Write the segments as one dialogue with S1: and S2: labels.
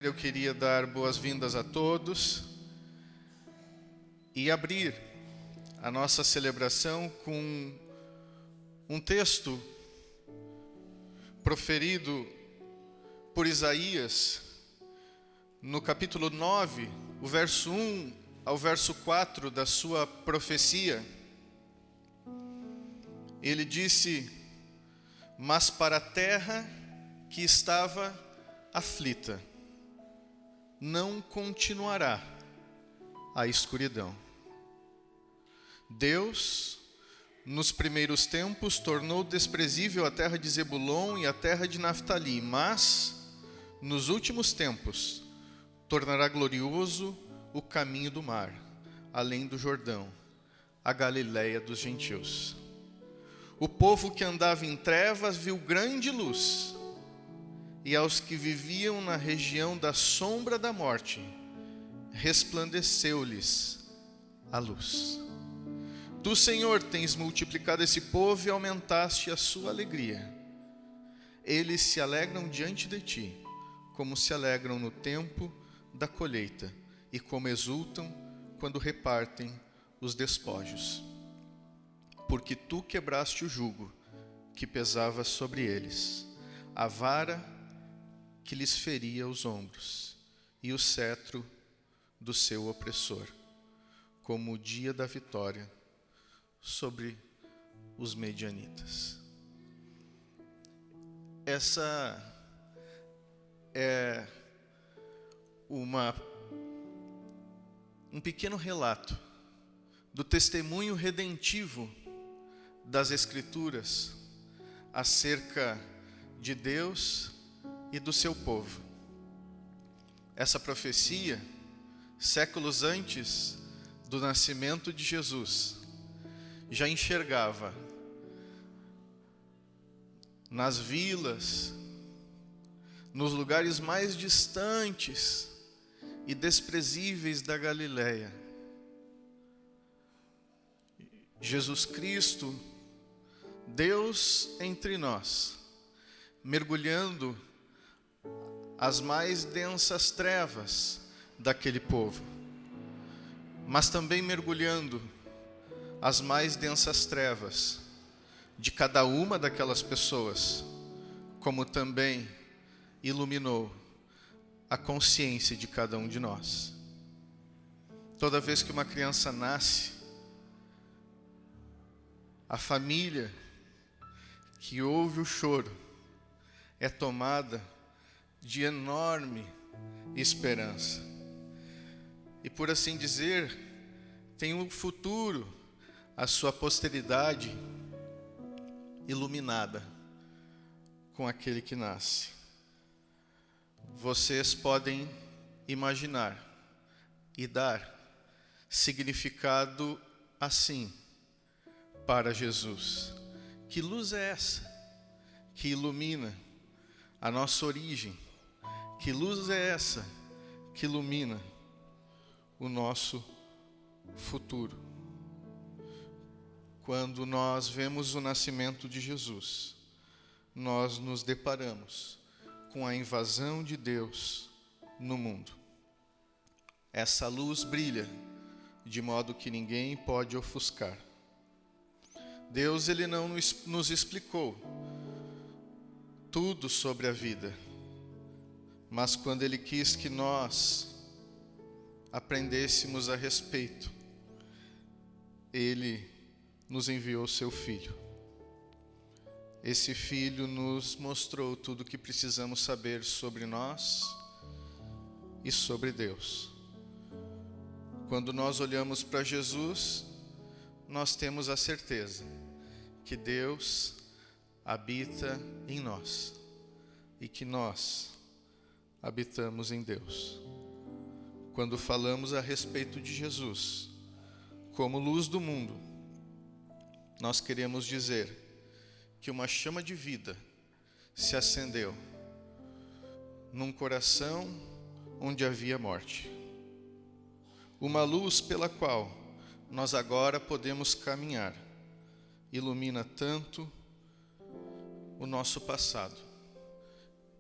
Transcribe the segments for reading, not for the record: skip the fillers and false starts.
S1: Eu queria dar boas-vindas a todos e abrir a nossa celebração com um texto proferido por Isaías no capítulo 9, o verso 1 ao verso 4 da sua profecia. Ele disse: "Mas para a terra que estava aflita, não continuará a escuridão. Deus, nos primeiros tempos, tornou desprezível a terra de Zebulon e a terra de Naftali, mas, nos últimos tempos, tornará glorioso o caminho do mar, além do Jordão, a Galileia dos gentios. O povo que andava em trevas viu grande luz, e aos que viviam na região da sombra da morte, resplandeceu-lhes a luz. Tu, Senhor, tens multiplicado esse povo e aumentaste a sua alegria. Eles se alegram diante de ti, como se alegram no tempo da colheita, e como exultam quando repartem os despojos. Porque tu quebraste o jugo que pesava sobre eles, a vara que lhes feria os ombros, e o cetro do seu opressor, como o dia da vitória sobre os medianitas." Essa é um pequeno relato do testemunho redentivo das Escrituras acerca de Deus e do seu povo. Essa profecia, séculos antes do nascimento de Jesus, já enxergava nas vilas, nos lugares mais distantes e desprezíveis da Galileia, Jesus Cristo, Deus entre nós, mergulhando as mais densas trevas daquele povo, mas também mergulhando as mais densas trevas de cada uma daquelas pessoas, como também iluminou a consciência de cada um de nós. Toda vez que uma criança nasce, a família que ouve o choro é tomada de enorme esperança. E, por assim dizer, tem um futuro, a sua posteridade iluminada com aquele que nasce. Vocês podem imaginar e dar significado assim para Jesus. Que luz é essa que ilumina a nossa origem? Que luz é essa que ilumina o nosso futuro? Quando nós vemos o nascimento de Jesus, nós nos deparamos com a invasão de Deus no mundo. Essa luz brilha de modo que ninguém pode ofuscar. Deus, Ele não nos explicou tudo sobre a vida, mas quando Ele quis que nós aprendêssemos a respeito, Ele nos enviou seu Filho. Esse Filho nos mostrou tudo o que precisamos saber sobre nós e sobre Deus. Quando nós olhamos para Jesus, nós temos a certeza que Deus habita em nós e que nós habitamos em Deus. Quando falamos a respeito de Jesus como luz do mundo, nós queremos dizer que uma chama de vida se acendeu num coração onde havia morte. Uma luz pela qual nós agora podemos caminhar, ilumina tanto o nosso passado,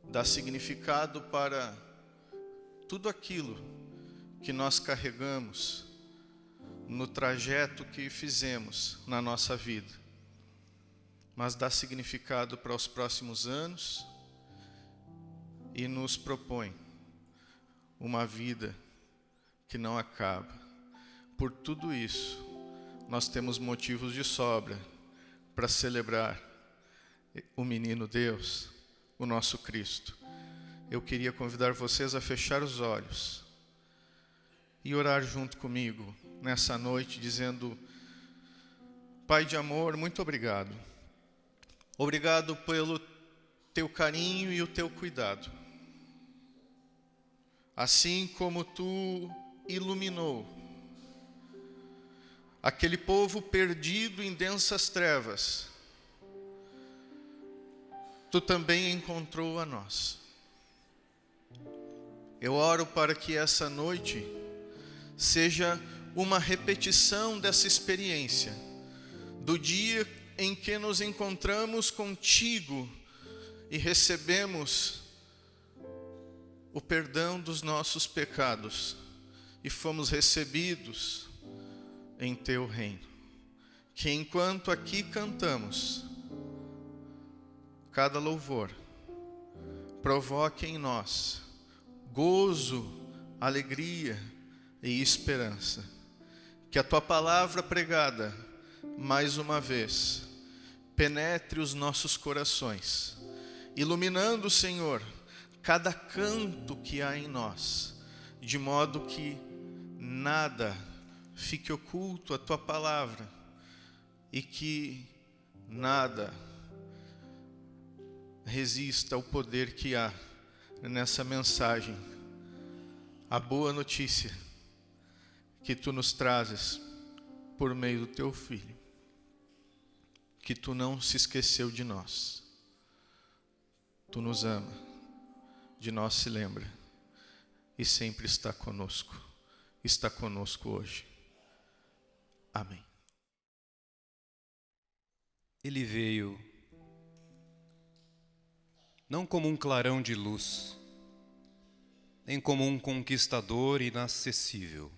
S1: dá significado para tudo aquilo que nós carregamos no trajeto que fizemos na nossa vida, mas dá significado para os próximos anos e nos propõe uma vida que não acaba. Por tudo isso, nós temos motivos de sobra para celebrar o menino Deus, o nosso Cristo. Eu queria convidar vocês a fechar os olhos e orar junto comigo nessa noite, dizendo: Pai de amor, muito obrigado. Obrigado pelo teu carinho e o teu cuidado. Assim como tu iluminou aquele povo perdido em densas trevas, tu também encontrou a nós. Eu oro para que essa noite seja uma repetição dessa experiência, do dia em que nos encontramos contigo e recebemos o perdão dos nossos pecados e fomos recebidos em teu reino. Que enquanto aqui cantamos, cada louvor provoque em nós gozo, alegria e esperança. Que a tua palavra pregada, mais uma vez, penetre os nossos corações, iluminando, Senhor, cada canto que há em nós, de modo que nada fique oculto à tua palavra e que nada resista ao poder que há nessa mensagem, a boa notícia que tu nos trazes por meio do teu Filho, que tu não se esqueceu de nós, tu nos ama, de nós se lembra e sempre está conosco hoje. Amém.
S2: Ele veio não como um clarão de luz, nem como um conquistador inacessível,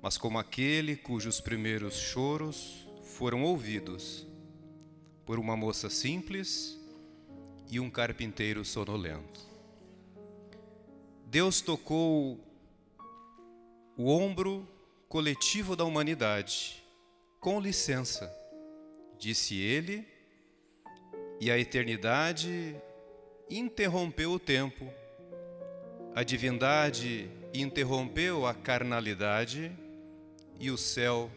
S2: mas como aquele cujos primeiros choros foram ouvidos por uma moça simples e um carpinteiro sonolento. Deus tocou o ombro coletivo da humanidade. Com licença, disse ele, e a eternidade interrompeu o tempo. A divindade interrompeu a carnalidade e o céu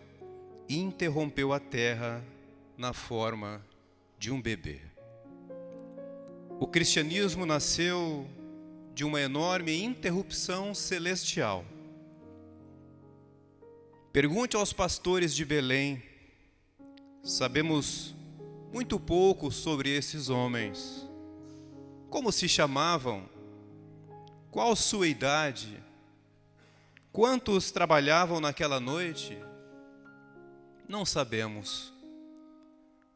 S2: interrompeu a terra na forma de um bebê. O cristianismo nasceu de uma enorme interrupção celestial. Pergunte aos pastores de Belém. Sabemos muito pouco sobre esses homens. Como se chamavam? Qual sua idade? Quantos trabalhavam naquela noite? Não sabemos.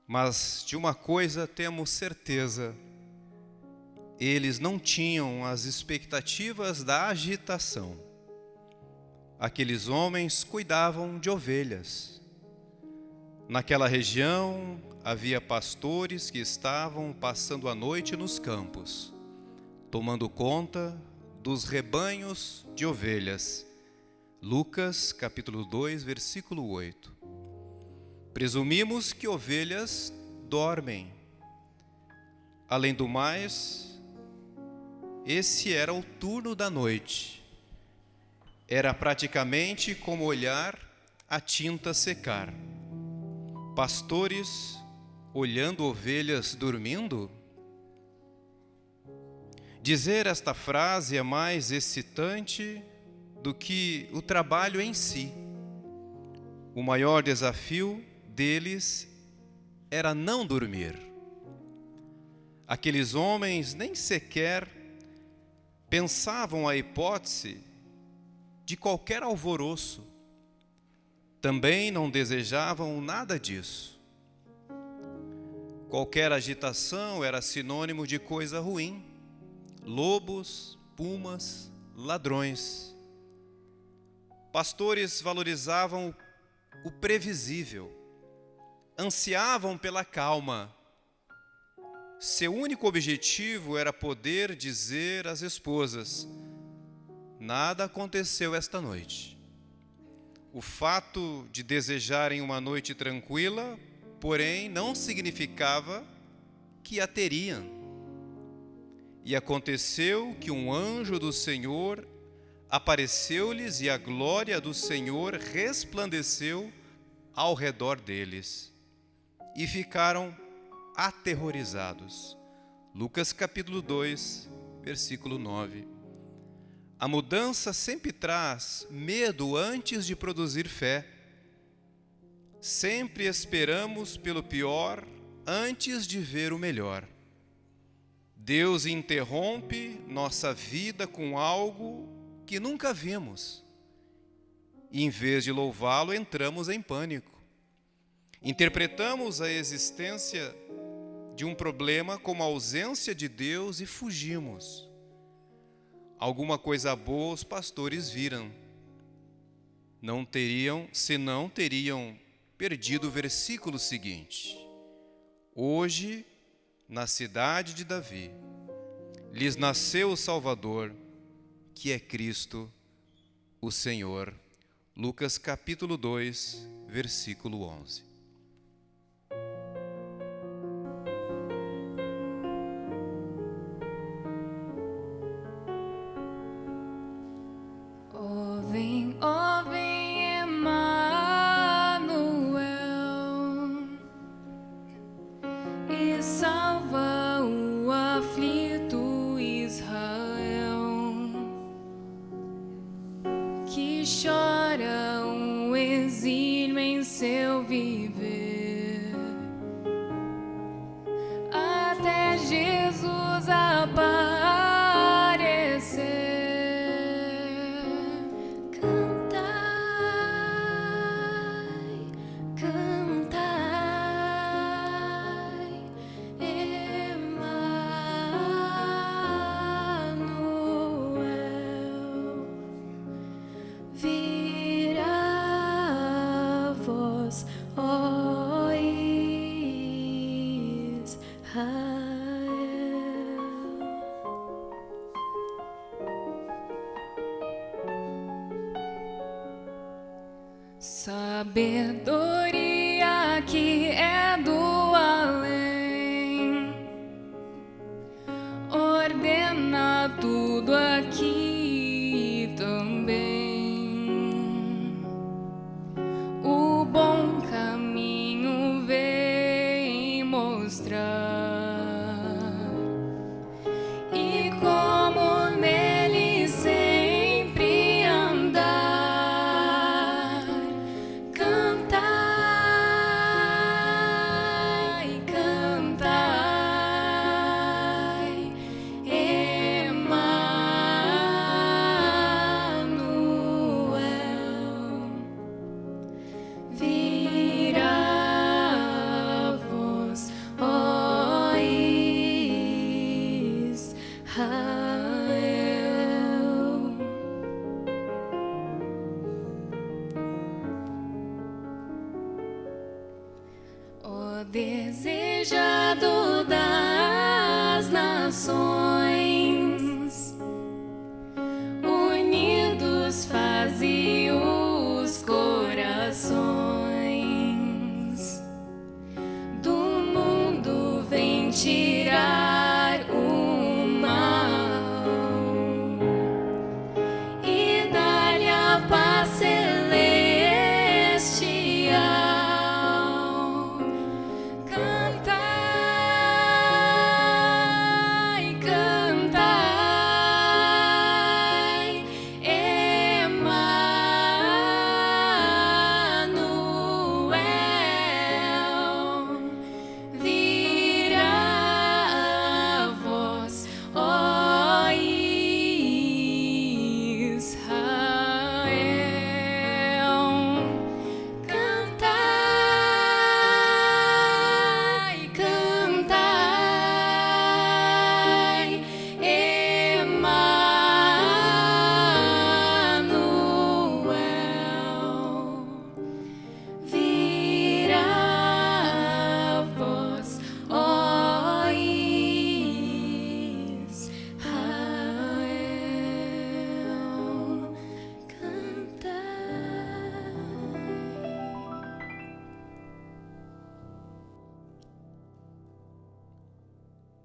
S2: Mas de uma coisa temos certeza: eles não tinham as expectativas da agitação. Aqueles homens cuidavam de ovelhas. Naquela região havia pastores que estavam passando a noite nos campos, tomando conta dos rebanhos de ovelhas. Lucas capítulo 2, versículo 8. Presumimos que ovelhas dormem. Além do mais, esse era o turno da noite. Era praticamente como olhar a tinta secar. Pastores olhando ovelhas dormindo? Dizer esta frase é mais excitante do que o trabalho em si. O maior desafio deles era não dormir. Aqueles homens nem sequer pensavam a hipótese de qualquer alvoroço. Também não desejavam nada disso. Qualquer agitação era sinônimo de coisa ruim. Lobos, pumas, ladrões. Pastores valorizavam o previsível, ansiavam pela calma. Seu único objetivo era poder dizer às esposas: nada aconteceu esta noite. O fato de desejarem uma noite tranquila, porém, não significava que a teriam. E aconteceu que um anjo do Senhor apareceu-lhes e a glória do Senhor resplandeceu ao redor deles. E ficaram aterrorizados. Lucas capítulo 2, versículo 9. A mudança sempre traz medo antes de produzir fé. Sempre esperamos pelo pior antes de ver o melhor. Deus interrompe nossa vida com algo que nunca vimos. E em vez de louvá-lo, entramos em pânico. Interpretamos a existência de um problema como a ausência de Deus e fugimos. Alguma coisa boa os pastores viram. Senão teriam perdido o versículo seguinte. Hoje, na cidade de Davi, lhes nasceu o Salvador, que é Cristo, o Senhor. Lucas capítulo 2, versículo 11.
S3: Ó vem Emanuel, e salva o aflito Israel, que chora o exílio em seu viver, até Jesus aparecer. Sabedoria que é do além, ordena tudo aqui também. O bom caminho vem mostrar, e como nele sempre andar. Ó desejado das nações, unidos faze os corações, do mundo vem tirar o mal e dar-lhe a paz celestial. Cantai, Emanuel.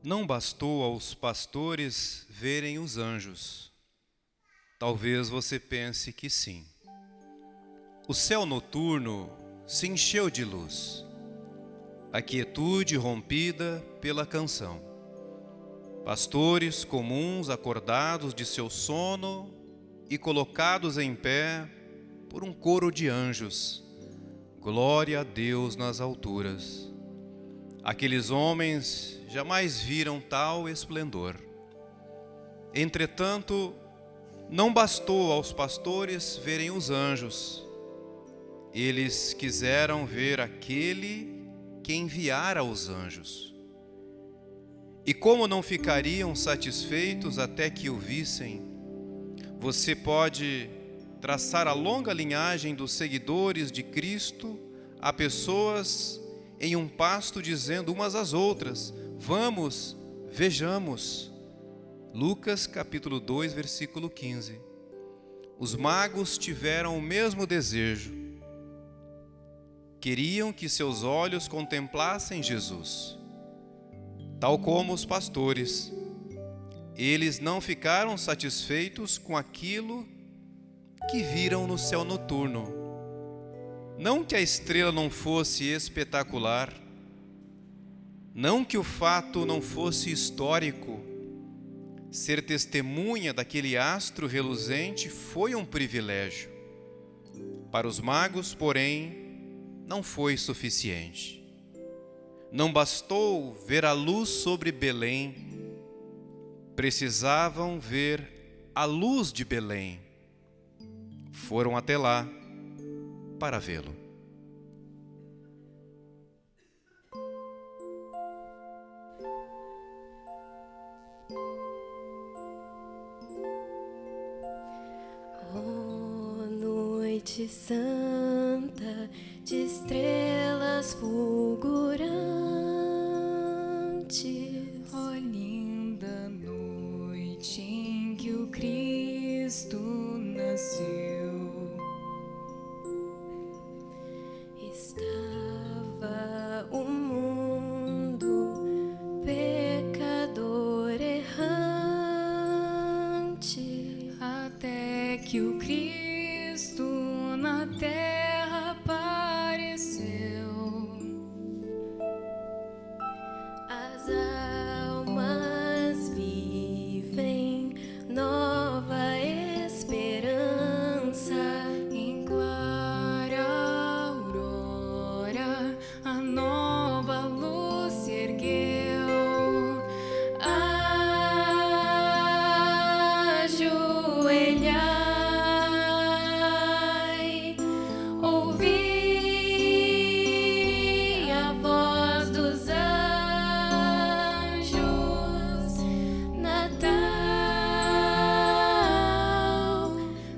S2: Não bastou aos pastores verem os anjos. Talvez você pense que sim. O céu noturno se encheu de luz, a quietude rompida pela canção. Pastores comuns acordados de seu sono e colocados em pé por um coro de anjos. Glória a Deus nas alturas. Aqueles homens jamais viram tal esplendor. Entretanto, não bastou aos pastores verem os anjos. Eles quiseram ver aquele que enviara os anjos. E como não ficariam satisfeitos até que o vissem, você pode traçar a longa linhagem dos seguidores de Cristo a pessoas em um pasto dizendo umas às outras: vamos, vejamos. Lucas capítulo 2, versículo 15. Os magos tiveram o mesmo desejo. Queriam que seus olhos contemplassem Jesus, tal como os pastores. Eles não ficaram satisfeitos com aquilo que viram no céu noturno. Não que a estrela não fosse espetacular, não que o fato não fosse histórico. Ser testemunha daquele astro reluzente foi um privilégio. Para os magos, porém, não foi suficiente. Não bastou ver a luz sobre Belém. Precisavam ver a luz de Belém. Foram até lá para vê-lo.
S3: Oh, noite santa, de estrelas fulgurantes.
S4: Ó linda noite em que o Cristo nasceu.
S3: Estava o mundo pecador errante,
S4: Até que o Cristo na terra apareceu.
S3: as almas vivem nova esperança.
S4: Em clara aurora, a nova luz se ergueu.
S3: Ajoelhai, ouvi a voz dos anjos. Natal,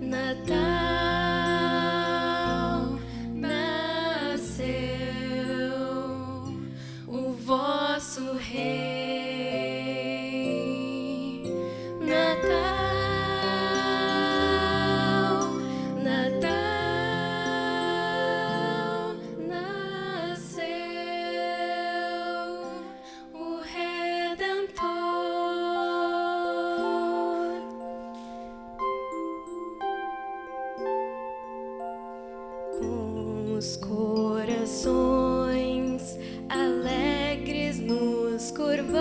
S3: Natal, nasceu o vosso Rei. Natal, Natal, nasceu o Redentor. Com os corações alegres nos curvamos.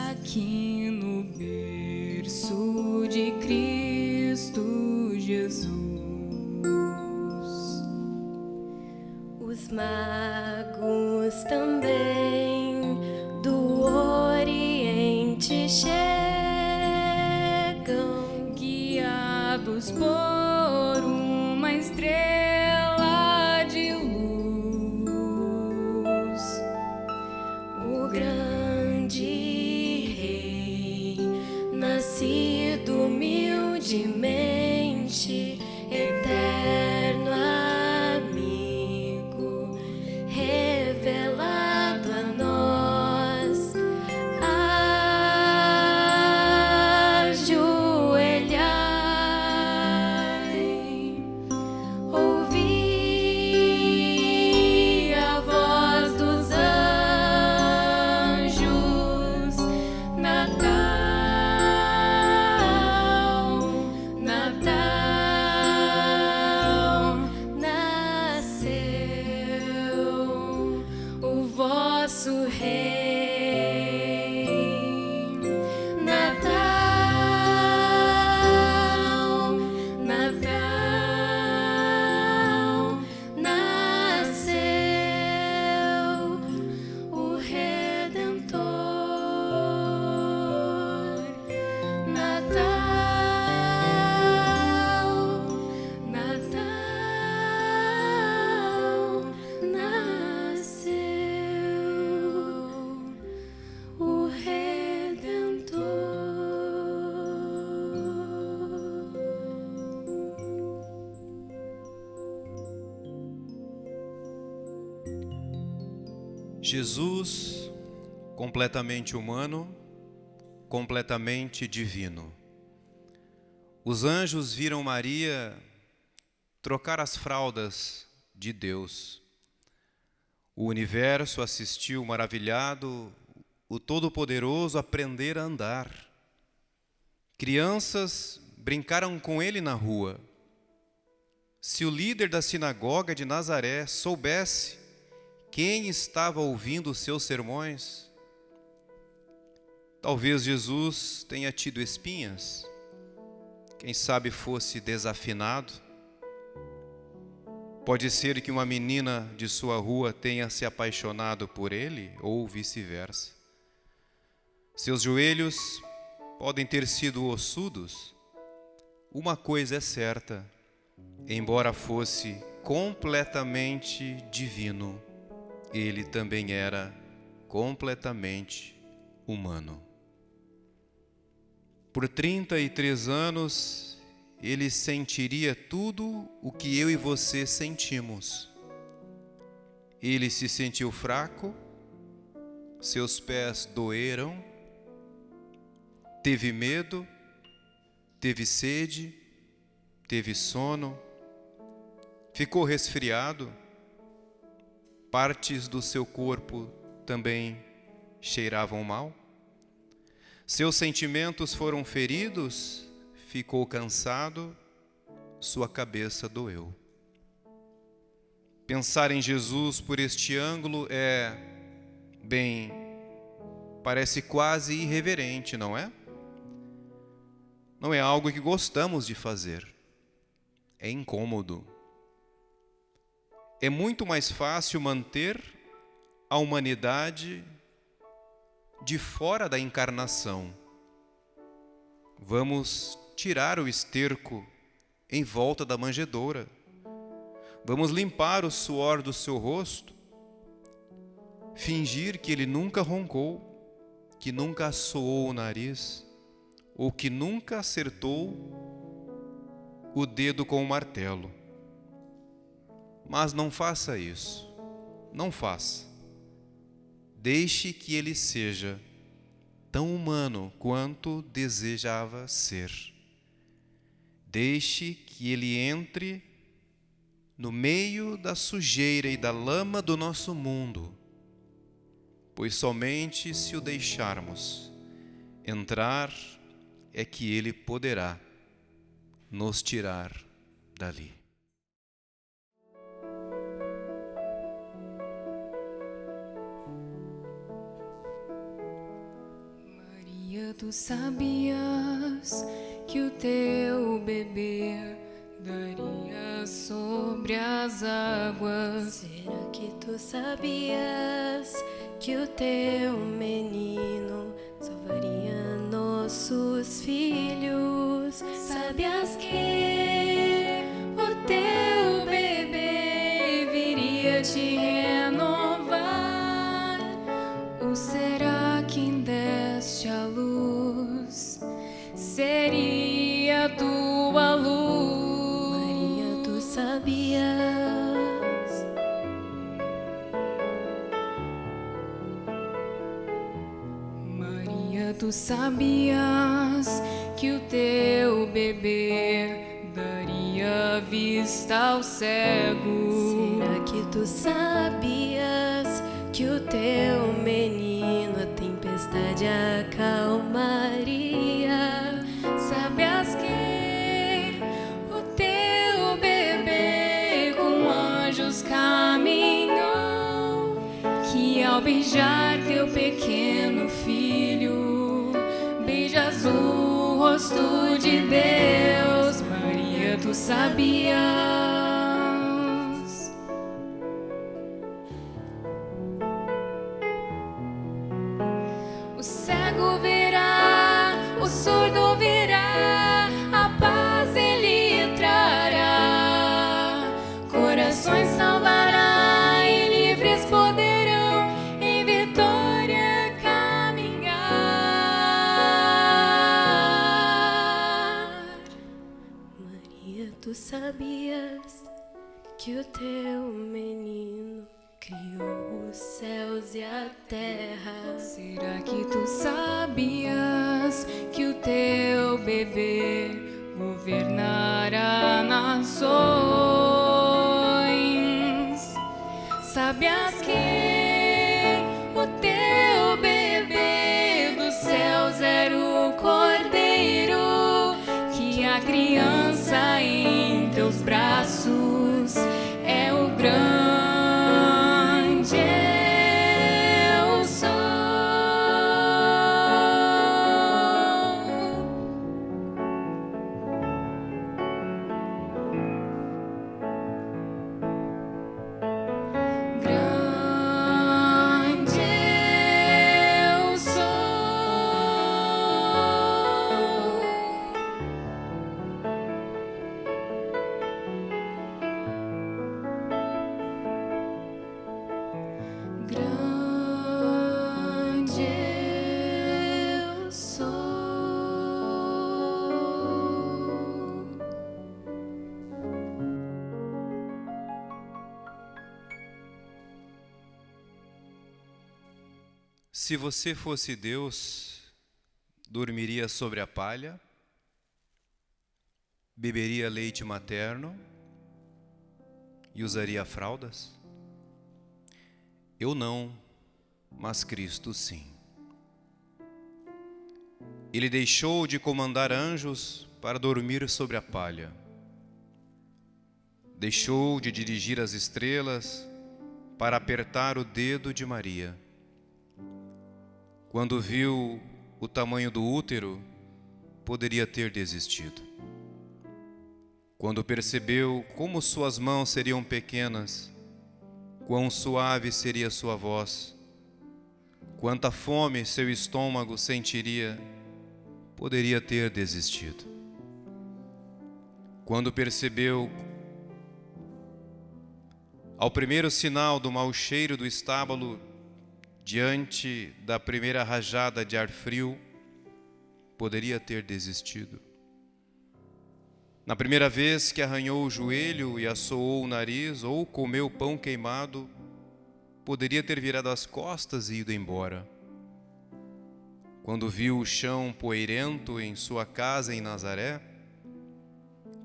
S4: Aqui no berço de Cristo Jesus.
S3: Os magos também do Oriente chegam,
S4: Guiados por uma estrela de luz.
S3: o grande Rei, nascido humildemente, eterno amigo, revelado a nós. Ajoelhai, ouvi a voz dos anjos.
S2: Jesus, completamente humano, completamente divino. Os anjos viram Maria trocar as fraldas de Deus. O universo assistiu maravilhado, o Todo-Poderoso aprender a andar. Crianças brincaram com ele na rua. Se o líder da sinagoga de Nazaré soubesse quem estava ouvindo os seus sermões, talvez Jesus tenha tido espinhas, quem sabe fosse desafinado. Pode ser que uma menina de sua rua tenha se apaixonado por ele, ou vice-versa. Seus joelhos podem ter sido ossudos. Uma coisa é certa: embora fosse completamente divino, ele também era completamente humano. Por 33 anos, ele sentiria tudo o que eu e você sentimos. Ele se sentiu fraco, seus pés doeram, teve medo, teve sede, teve sono, ficou resfriado, partes do seu corpo também cheiravam mal. Seus sentimentos foram feridos, ficou cansado, sua cabeça doeu. Pensar em Jesus por este ângulo parece quase irreverente, não é? Não é algo que gostamos de fazer. É incômodo. É muito mais fácil manter a humanidade de fora da encarnação. Vamos tirar o esterco em volta da manjedoura. Vamos limpar o suor do seu rosto. Fingir que ele nunca roncou, que nunca assoou o nariz, ou que nunca acertou o dedo com o martelo. Mas não faça isso. Não faça. Deixe que ele seja tão humano quanto desejava ser. Deixe que ele entre no meio da sujeira e da lama do nosso mundo, pois somente se o deixarmos entrar é que ele poderá nos tirar dali.
S4: Maria, tu sabias que o teu bebê daria sobre as águas?
S3: Será que tu sabias que o teu menino salvaria nossos filhos? Sabias que o teu bebê viria te renovar?
S4: Ou será que deste a luz seria a tua luz?
S3: Maria, tu sabias?
S4: Maria, tu sabias que o teu bebê daria vista aos cegos?
S3: Será que tu sabias que o teu menino a tempestade acalmaria?
S4: Sabias que o teu bebê com anjos caminhou? Que ao beijar teu pequeno filho, beijas o rosto de Deus? Maria, tu sabias? O cego verá, o surdo ouvirá, a paz ele trará, corações salvará e livres poderão em vitória caminhar.
S3: Maria, tu sabias que o teu menino criou os céus e a terra.
S4: Será que tu sabias que o teu bebê governará nações? Sabias que o teu bebê dos céus era o cordeiro, que a criança em teus braços é o grande eu sou. Grande eu grande eu sou.
S2: Se você fosse Deus, dormiria sobre a palha, beberia leite materno e usaria fraldas? Eu não, mas Cristo sim. Ele deixou de comandar anjos para dormir sobre a palha. Deixou de dirigir as estrelas para apertar o dedo de Maria. Quando viu o tamanho do útero, poderia ter desistido. Quando percebeu como suas mãos seriam pequenas, quão suave seria sua voz, quanta fome seu estômago sentiria, poderia ter desistido. Quando percebeu, ao primeiro sinal do mau cheiro do estábulo, diante da primeira rajada de ar frio, poderia ter desistido. Na primeira vez que arranhou o joelho e assoou o nariz ou comeu pão queimado, poderia ter virado as costas e ido embora. Quando viu o chão poeirento em sua casa em Nazaré,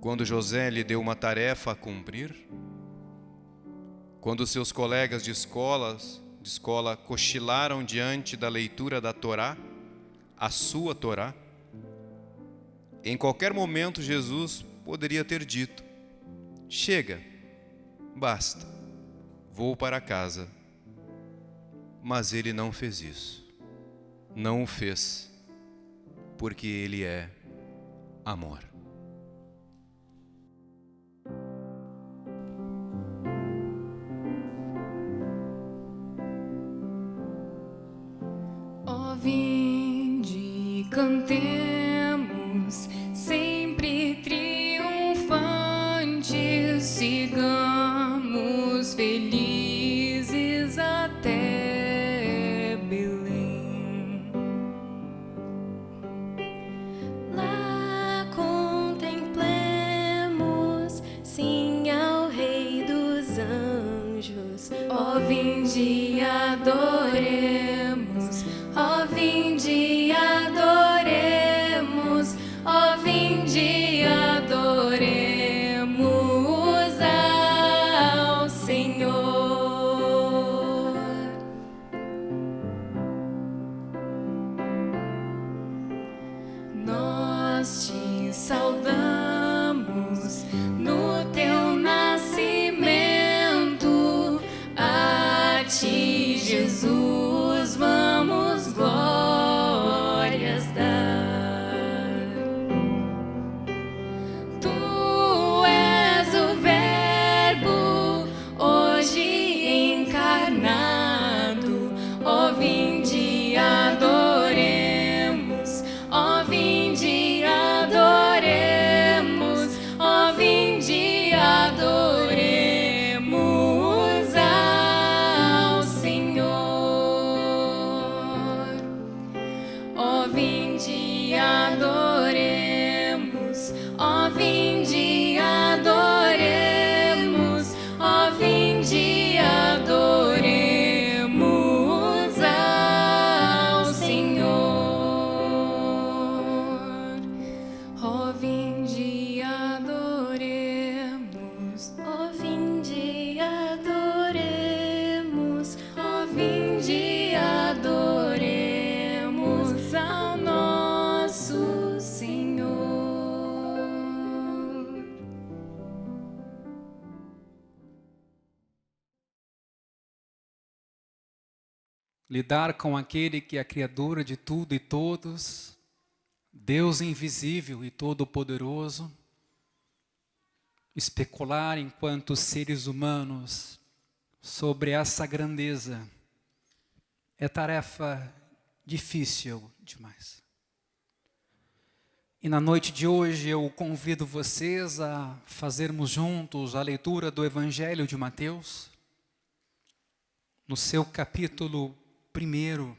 S2: quando José lhe deu uma tarefa a cumprir, quando seus colegas de escola cochilaram diante da leitura da Torá, a sua Torá, em qualquer momento Jesus poderia ter dito: chega, basta, vou para casa. Mas ele não fez isso. Não o fez, porque ele é amor.
S4: Ó, vinde, cantemos, sempre triunfantes, sigamos felizes até Belém.
S3: Lá contemplemos, sim, ao Rei dos Anjos.
S4: Ó, vinde, adoremos, ó, vinde, adoremos, ó, vinde, adoremos ao Senhor. Nós te saudamos no teu nascimento, a ti, Jesus,
S5: lidar com aquele que é criador de tudo e todos, Deus invisível e todo-poderoso, especular enquanto seres humanos sobre essa grandeza é tarefa difícil demais. E na noite de hoje eu convido vocês a fazermos juntos a leitura do Evangelho de Mateus, no seu capítulo 1.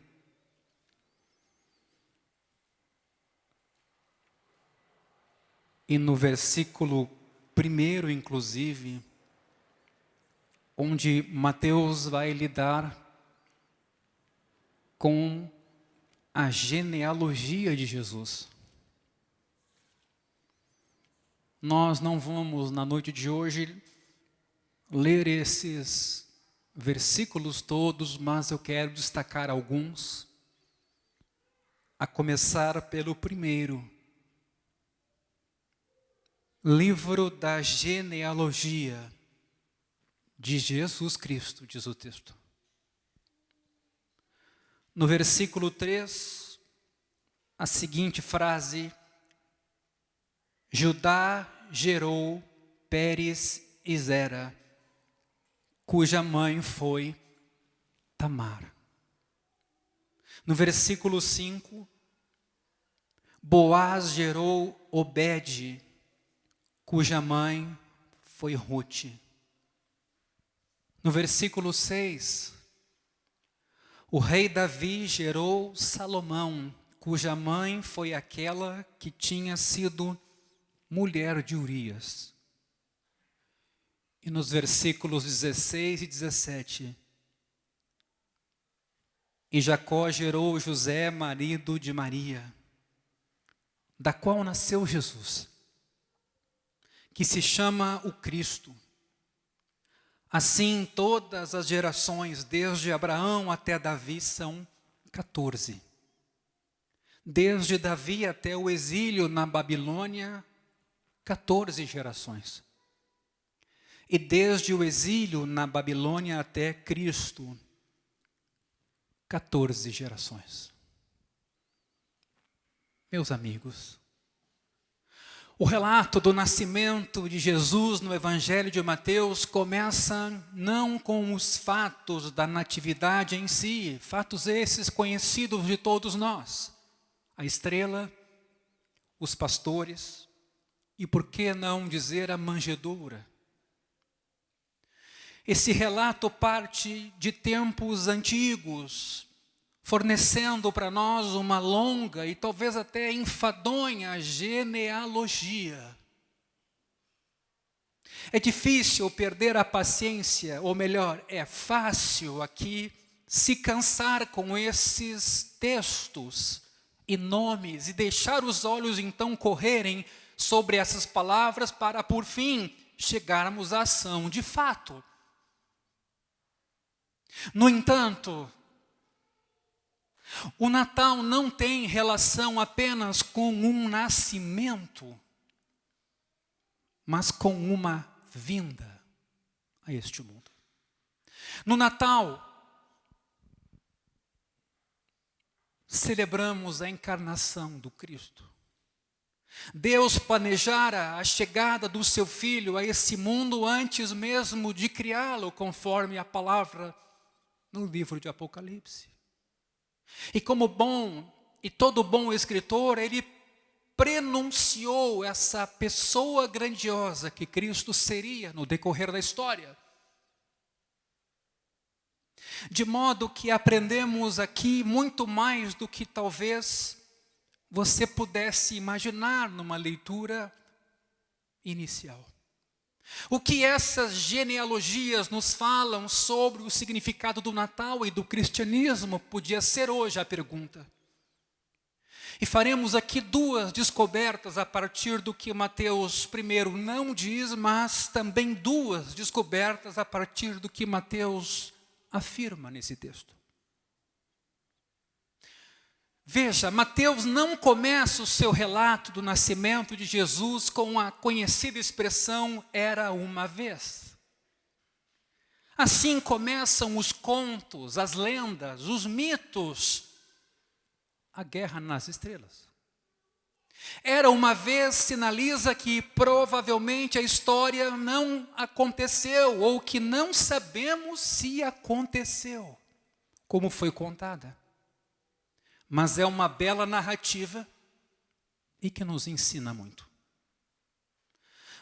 S5: E no versículo 1, inclusive, onde Mateus vai lidar com a genealogia de Jesus. Nós não vamos, na noite de hoje, ler esses versículos todos, mas eu quero destacar alguns, a começar pelo primeiro. Livro da genealogia de Jesus Cristo, diz o texto. No versículo 3, a seguinte frase: Judá gerou Pérez e Zera, cuja mãe foi Tamar. No versículo 5, Boaz gerou Obed, cuja mãe foi Ruth. No versículo 6, o rei Davi gerou Salomão, cuja mãe foi aquela que tinha sido mulher de Urias. E nos versículos 16 e 17, e Jacó gerou José, marido de Maria, da qual nasceu Jesus, que se chama o Cristo. Assim, todas as gerações, desde Abraão até Davi, são 14. Desde Davi até o exílio na Babilônia, 14 gerações. E desde o exílio na Babilônia até Cristo, 14 gerações. Meus amigos, o relato do nascimento de Jesus no Evangelho de Mateus começa não com os fatos da natividade em si, fatos esses conhecidos de todos nós. A estrela, os pastores e, por que não dizer, a manjedoura. Esse relato parte de tempos antigos, fornecendo para nós uma longa e talvez até enfadonha genealogia. É difícil perder a paciência, ou melhor, é fácil aqui se cansar com esses textos e nomes e deixar os olhos então correrem sobre essas palavras para, por fim, chegarmos à ação de fato. No entanto, o Natal não tem relação apenas com um nascimento, mas com uma vinda a este mundo. No Natal, celebramos a encarnação do Cristo. Deus planejara a chegada do seu Filho a esse mundo antes mesmo de criá-lo, conforme a palavra no livro de Apocalipse. E como bom e todo bom escritor, ele prenunciou essa pessoa grandiosa que Cristo seria no decorrer da história. De modo que aprendemos aqui muito mais do que talvez você pudesse imaginar numa leitura inicial. O que essas genealogias nos falam sobre o significado do Natal e do cristianismo podia ser hoje a pergunta. E faremos aqui duas descobertas a partir do que Mateus primeiro não diz, mas também duas descobertas a partir do que Mateus afirma nesse texto. Veja, Mateus não começa o seu relato do nascimento de Jesus com a conhecida expressão "era uma vez". Assim começam os contos, as lendas, os mitos, a guerra nas estrelas. Era uma vez sinaliza que provavelmente a história não aconteceu, ou que não sabemos se aconteceu, como foi contada. Mas é uma bela narrativa e que nos ensina muito.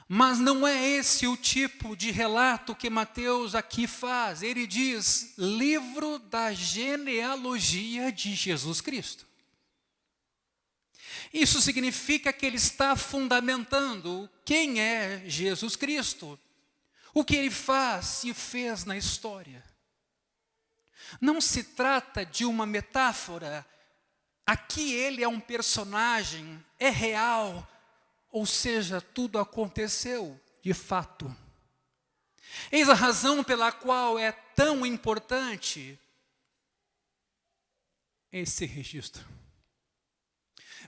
S5: Mas não é esse o tipo de relato que Mateus aqui faz. Ele diz, livro da genealogia de Jesus Cristo. Isso significa que ele está fundamentando quem é Jesus Cristo, o que ele faz e fez na história. Não se trata de uma metáfora. Aqui ele é um personagem, é real, ou seja, tudo aconteceu de fato. Eis a razão pela qual é tão importante esse registro.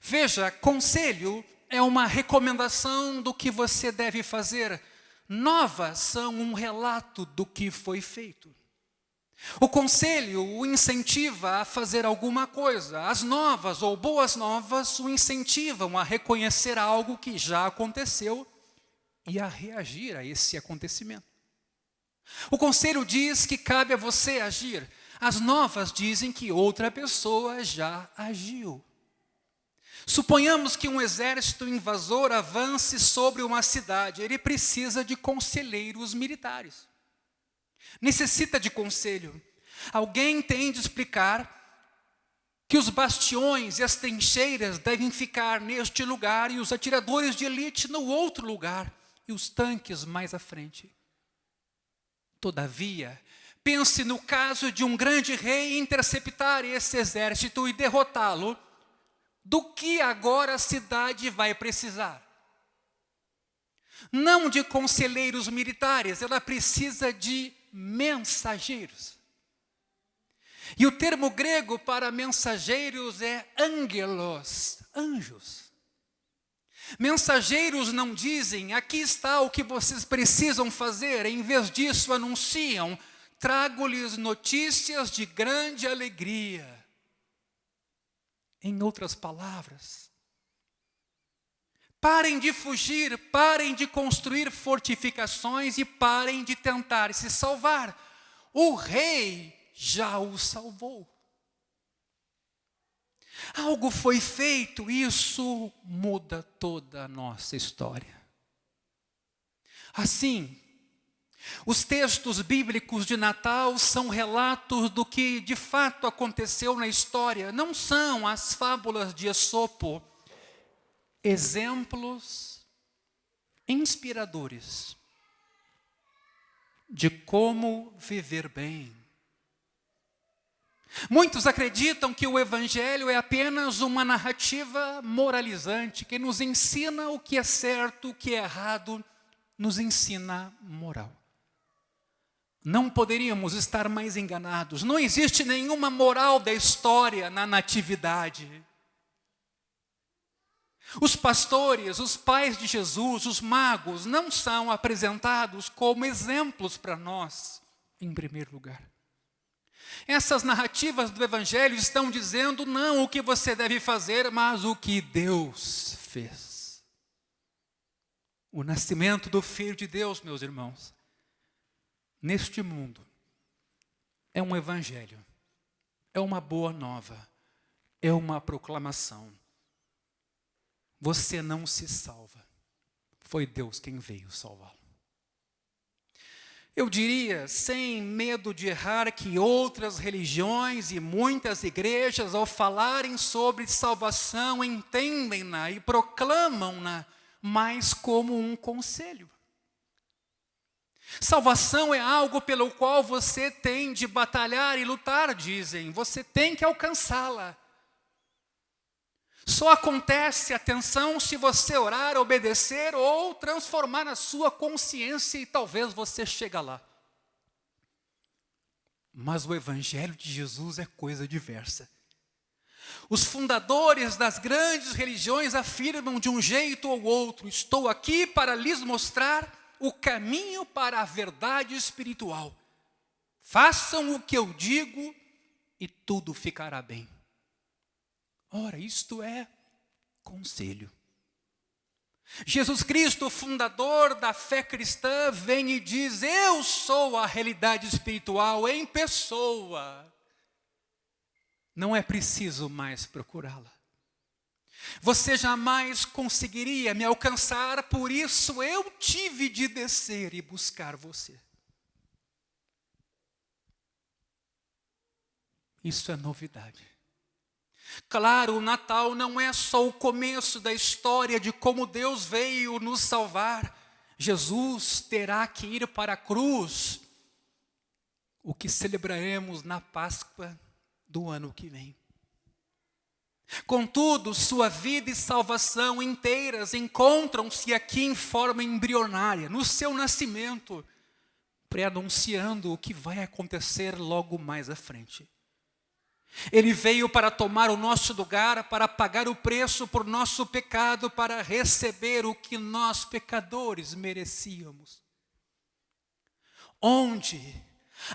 S5: Veja, conselho é uma recomendação do que você deve fazer. Novas são um relato do que foi feito. O conselho o incentiva a fazer alguma coisa. As novas ou boas novas o incentivam a reconhecer algo que já aconteceu e a reagir a esse acontecimento. O conselho diz que cabe a você agir. As novas dizem que outra pessoa já agiu. Suponhamos que um exército invasor avance sobre uma cidade. Ele precisa de conselheiros militares. Necessita de conselho. Alguém tem de explicar que os bastiões e as trincheiras devem ficar neste lugar e os atiradores de elite no outro lugar e os tanques mais à frente. Todavia, pense no caso de um grande rei interceptar esse exército e derrotá-lo. Do que agora a cidade vai precisar? Não de conselheiros militares, ela precisa de mensageiros. E o termo grego para mensageiros é angelos, anjos. Mensageiros não dizem, aqui está o que vocês precisam fazer, em vez disso anunciam, trago-lhes notícias de grande alegria. Em outras palavras, parem de fugir, parem de construir fortificações e parem de tentar se salvar. O rei já o salvou. Algo foi feito, isso muda toda a nossa história. Assim, os textos bíblicos de Natal são relatos do que de fato aconteceu na história. Não são as fábulas de Esopo, exemplos inspiradores de como viver bem. Muitos acreditam que o Evangelho é apenas uma narrativa moralizante, que nos ensina o que é certo, o que é errado, nos ensina moral. Não poderíamos estar mais enganados. Não existe nenhuma moral da história na natividade. Os pastores, os pais de Jesus, os magos, não são apresentados como exemplos para nós, em primeiro lugar. Essas narrativas do Evangelho estão dizendo não o que você deve fazer, mas o que Deus fez. O nascimento do Filho de Deus, meus irmãos, neste mundo, é um evangelho, é uma boa nova, é uma proclamação. Você não se salva, foi Deus quem veio salvá-lo. Eu diria, sem medo de errar, que outras religiões e muitas igrejas, ao falarem sobre salvação, entendem-na e proclamam-na mais como um conselho. Salvação é algo pelo qual você tem de batalhar e lutar, dizem. Você tem que alcançá-la. Só acontece, atenção, se você orar, obedecer ou transformar a sua consciência e talvez você chegue lá. Mas o Evangelho de Jesus é coisa diversa. Os fundadores das grandes religiões afirmam de um jeito ou outro, estou aqui para lhes mostrar o caminho para a verdade espiritual. Façam o que eu digo e tudo ficará bem. Ora, isto é conselho. Jesus Cristo, fundador da fé cristã, vem e diz: eu sou a realidade espiritual em pessoa. Não é preciso mais procurá-la. Você jamais conseguiria me alcançar, por isso eu tive de descer e buscar você. Isso é novidade. Claro, o Natal não é só o começo da história de como Deus veio nos salvar. Jesus terá que ir para a cruz, o que celebraremos na Páscoa do ano que vem. Contudo, sua vida e salvação inteiras encontram-se aqui em forma embrionária, no seu nascimento, pré-anunciando o que vai acontecer logo mais à frente. Ele veio para tomar o nosso lugar, para pagar o preço por nosso pecado, para receber o que nós, pecadores, merecíamos. Onde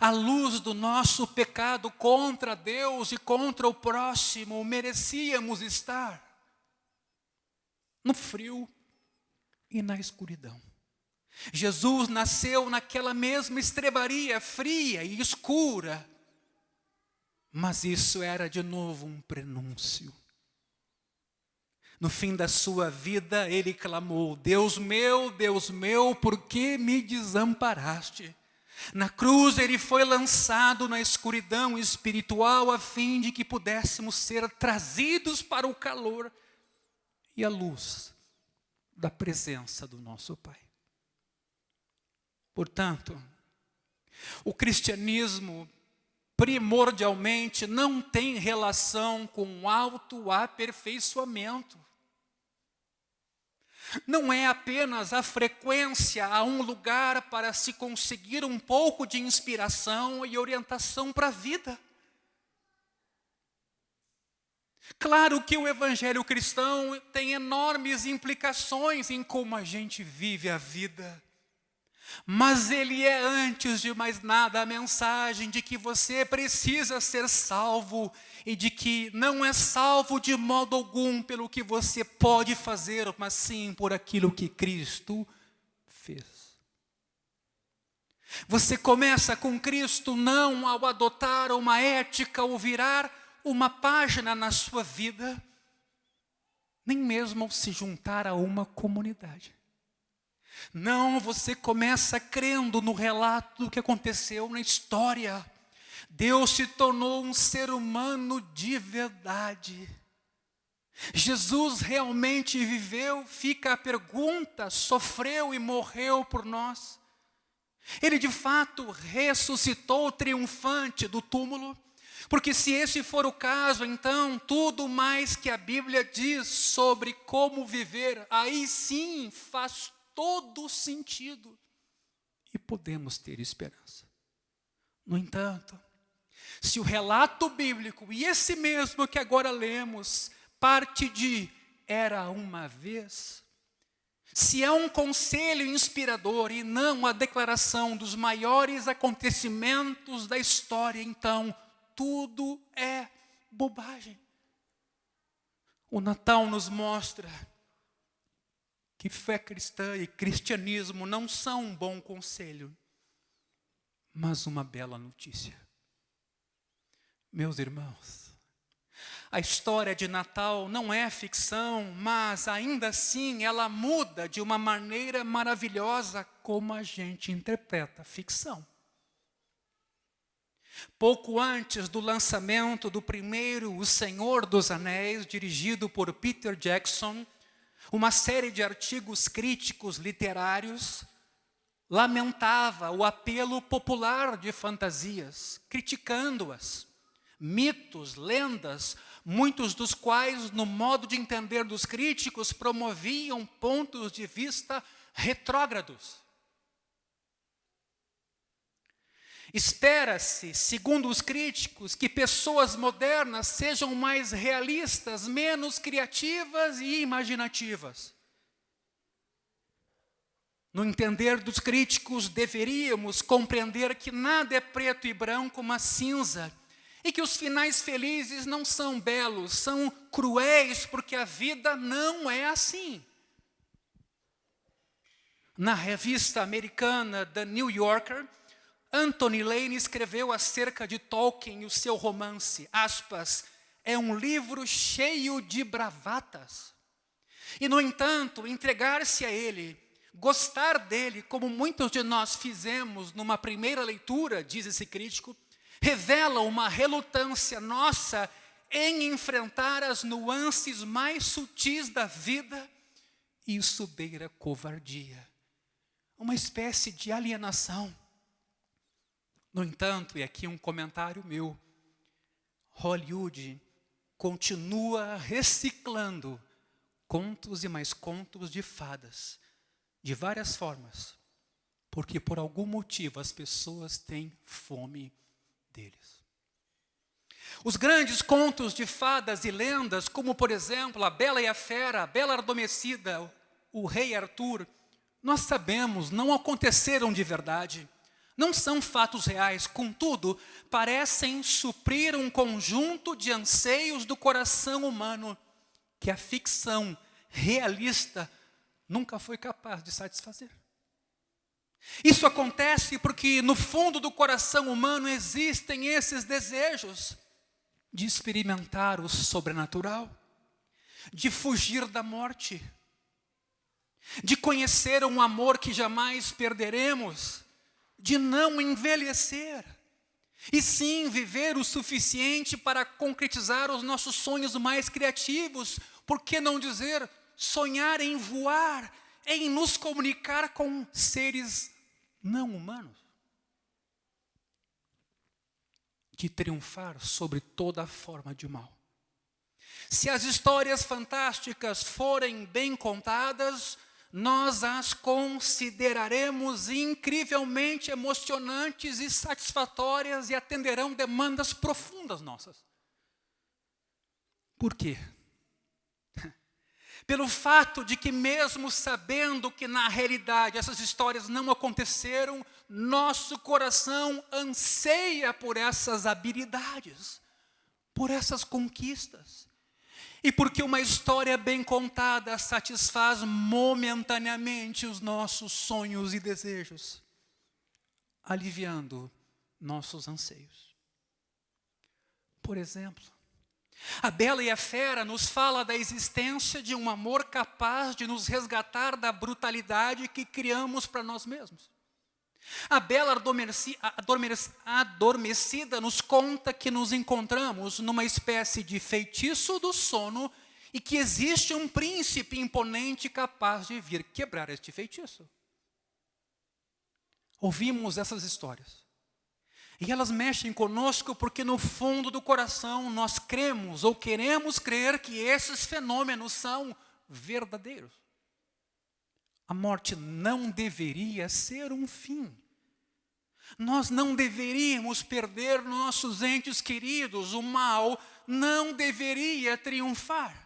S5: a luz do nosso pecado contra Deus e contra o próximo merecíamos estar? No frio e na escuridão. Jesus nasceu naquela mesma estrebaria fria e escura. Mas isso era de novo um prenúncio. No fim da sua vida, ele clamou: Deus meu, por que me desamparaste? Na cruz ele foi lançado na escuridão espiritual a fim de que pudéssemos ser trazidos para o calor e a luz da presença do nosso Pai. Portanto, o cristianismo primordialmente não tem relação com autoaperfeiçoamento. Não é apenas a frequência a um lugar para se conseguir um pouco de inspiração e orientação para a vida. Claro que o evangelho cristão tem enormes implicações em como a gente vive a vida. Mas ele é, antes de mais nada, a mensagem de que você precisa ser salvo e de que não é salvo de modo algum pelo que você pode fazer, mas sim por aquilo que Cristo fez. Você começa com Cristo não ao adotar uma ética ou virar uma página na sua vida, nem mesmo ao se juntar a uma comunidade. Não, você começa crendo no relato do que aconteceu na história. Deus se tornou um ser humano de verdade. Jesus realmente viveu, fica a pergunta, sofreu e morreu por nós. Ele de fato ressuscitou triunfante do túmulo, porque se esse for o caso, então tudo mais que a Bíblia diz sobre como viver, aí sim faz todo sentido e podemos ter esperança. No entanto, se o relato bíblico, e esse mesmo que agora lemos, parte de era uma vez, se é um conselho inspirador e não a declaração dos maiores acontecimentos da história, então tudo é bobagem. O Natal nos mostra que fé cristã e cristianismo não são um bom conselho, mas uma bela notícia. Meus irmãos, a história de Natal não é ficção, mas ainda assim ela muda de uma maneira maravilhosa como a gente interpreta a ficção. Pouco antes do lançamento do primeiro O Senhor dos Anéis, dirigido por Peter Jackson, uma série de artigos críticos literários lamentava o apelo popular de fantasias, criticando-as. Mitos, lendas, muitos dos quais, no modo de entender dos críticos, promoviam pontos de vista retrógrados. Espera-se, segundo os críticos, que pessoas modernas sejam mais realistas, menos criativas e imaginativas. No entender dos críticos, deveríamos compreender que nada é preto e branco, mas cinza. E que os finais felizes não são belos, são cruéis, porque a vida não é assim. Na revista americana The New Yorker, Anthony Lane escreveu acerca de Tolkien e o seu romance, aspas, é um livro cheio de bravatas. E, no entanto, entregar-se a ele, gostar dele, como muitos de nós fizemos numa primeira leitura, diz esse crítico, revela uma relutância nossa em enfrentar as nuances mais sutis da vida. Isso beira covardia, uma espécie de alienação. No entanto, e aqui um comentário meu, Hollywood continua reciclando contos e mais contos de fadas, de várias formas, porque por algum motivo as pessoas têm fome deles. Os grandes contos de fadas e lendas, como por exemplo A Bela e a Fera, A Bela Adormecida, O Rei Arthur, nós sabemos, não aconteceram de verdade, não são fatos reais, contudo, parecem suprir um conjunto de anseios do coração humano que a ficção realista nunca foi capaz de satisfazer. Isso acontece porque no fundo do coração humano existem esses desejos de experimentar o sobrenatural, de fugir da morte, de conhecer um amor que jamais perderemos, de não envelhecer, e sim viver o suficiente para concretizar os nossos sonhos mais criativos, por que não dizer sonhar em voar, em nos comunicar com seres não humanos, de triunfar sobre toda forma de mal. Se as histórias fantásticas forem bem contadas, nós as consideraremos incrivelmente emocionantes e satisfatórias e atenderão demandas profundas nossas. Por quê? Pelo fato de que mesmo sabendo que na realidade essas histórias não aconteceram, nosso coração anseia por essas habilidades, por essas conquistas. E porque uma história bem contada satisfaz momentaneamente os nossos sonhos e desejos, aliviando nossos anseios. Por exemplo, A Bela e a Fera nos fala da existência de um amor capaz de nos resgatar da brutalidade que criamos para nós mesmos. A Bela Adormecida nos conta que nos encontramos numa espécie de feitiço do sono e que existe um príncipe imponente capaz de vir quebrar este feitiço. Ouvimos essas histórias e elas mexem conosco porque no fundo do coração nós cremos ou queremos crer que esses fenômenos são verdadeiros. A morte não deveria ser um fim. Nós não deveríamos perder nossos entes queridos. O mal não deveria triunfar.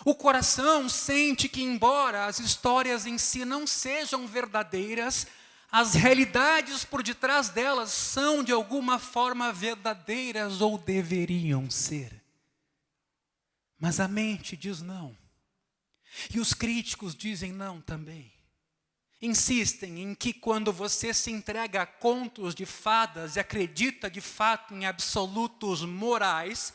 S5: O coração sente que, embora as histórias em si não sejam verdadeiras, as realidades por detrás delas são de alguma forma verdadeiras ou deveriam ser. Mas a mente diz não. E os críticos dizem não também. Insistem em que quando você se entrega a contos de fadas e acredita de fato em absolutos morais,